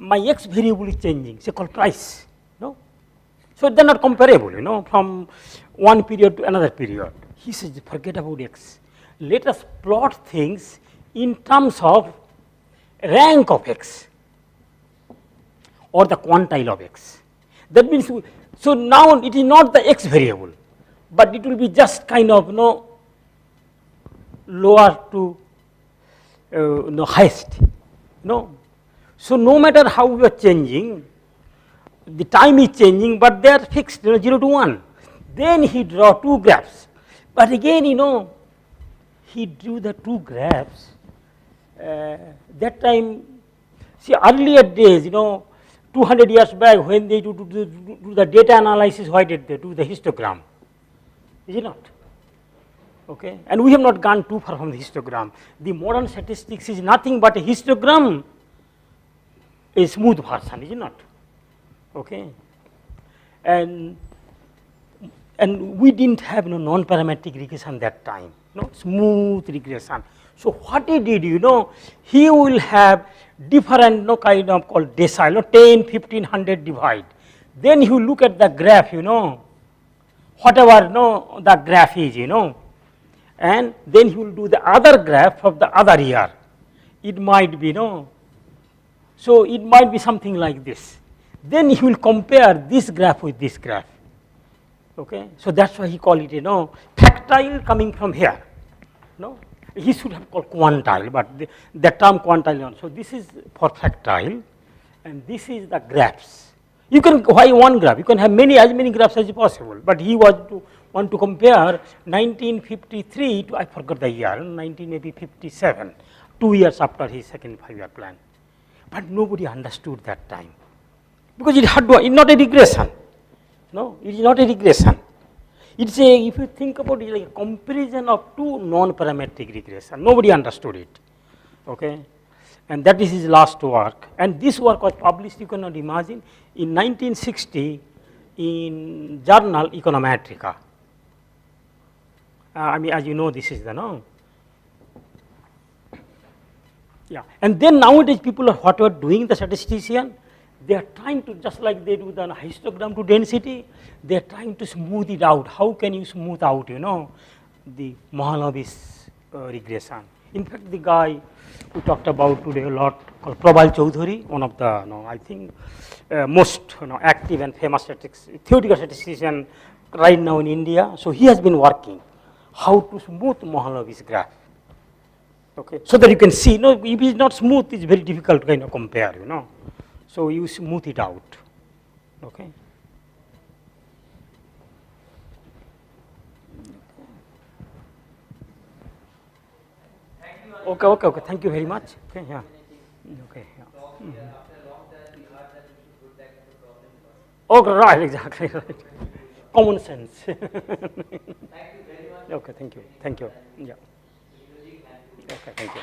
My X variable is changing, say called price, So they're not comparable, from one period to another period. He says, forget about X. Let us plot things in terms of rank of x or the quantile of x. That means, so now it is not the x variable, but it will be just kind of lower to highest. So no matter how we are changing, the time is changing, but they are fixed 0 to 1. Then he draw two graphs, but again he drew the two graphs. That time, see earlier days 200 years back when they do the data analysis, why did they do the histogram? Is it not? Okay. And we have not gone too far from the histogram. The modern statistics is nothing but a histogram, a smooth version, is it not? Okay. And we didn't have non-parametric regression that time, smooth regression. So what he did, he will have different kind of called decile, 10, 1500 divide. Then he will look at the graph, whatever the graph is, and then he will do the other graph of the other year. It might be, so it might be something like this. Then he will compare this graph with this graph. Okay, so that's why he call it, factile coming from here. He should have called quantile, but the term quantile. So this is for factile, and this is the graphs. You can, why one graph? You can have as many graphs as possible. But he want to compare 1953 to, I forgot the year, 1957, 2 years after his second 5-year plan. But nobody understood that time, because it's not a regression. No, it is not a regression. It's if you think about it, like a comparison of two non-parametric regression. Nobody understood it. Okay, and that is his last work. And this work was published, you cannot imagine, in 1960 in journal Econometrica. As you know, this is the Yeah, and then nowadays people are what are doing, the statistician, they are trying to, just like they do the histogram to density, they are trying to smooth it out. How can you smooth out, the Mahalanobis regression? In fact, the guy who talked about today a lot, called Prabal Choudhury, one of the, I think, most active and famous theoretical statistician right now in India. So he has been working how to smooth Mahalanobis graph. Okay, so that you can see, if it is not smooth, it's very difficult to kind of compare, So you smooth it out. Okay. Okay. Thank you very much. Okay. Yeah. Okay. Yeah. Okay. Right. Exactly. Right. Common sense. Okay. Thank you. Yeah. Okay. Thank you.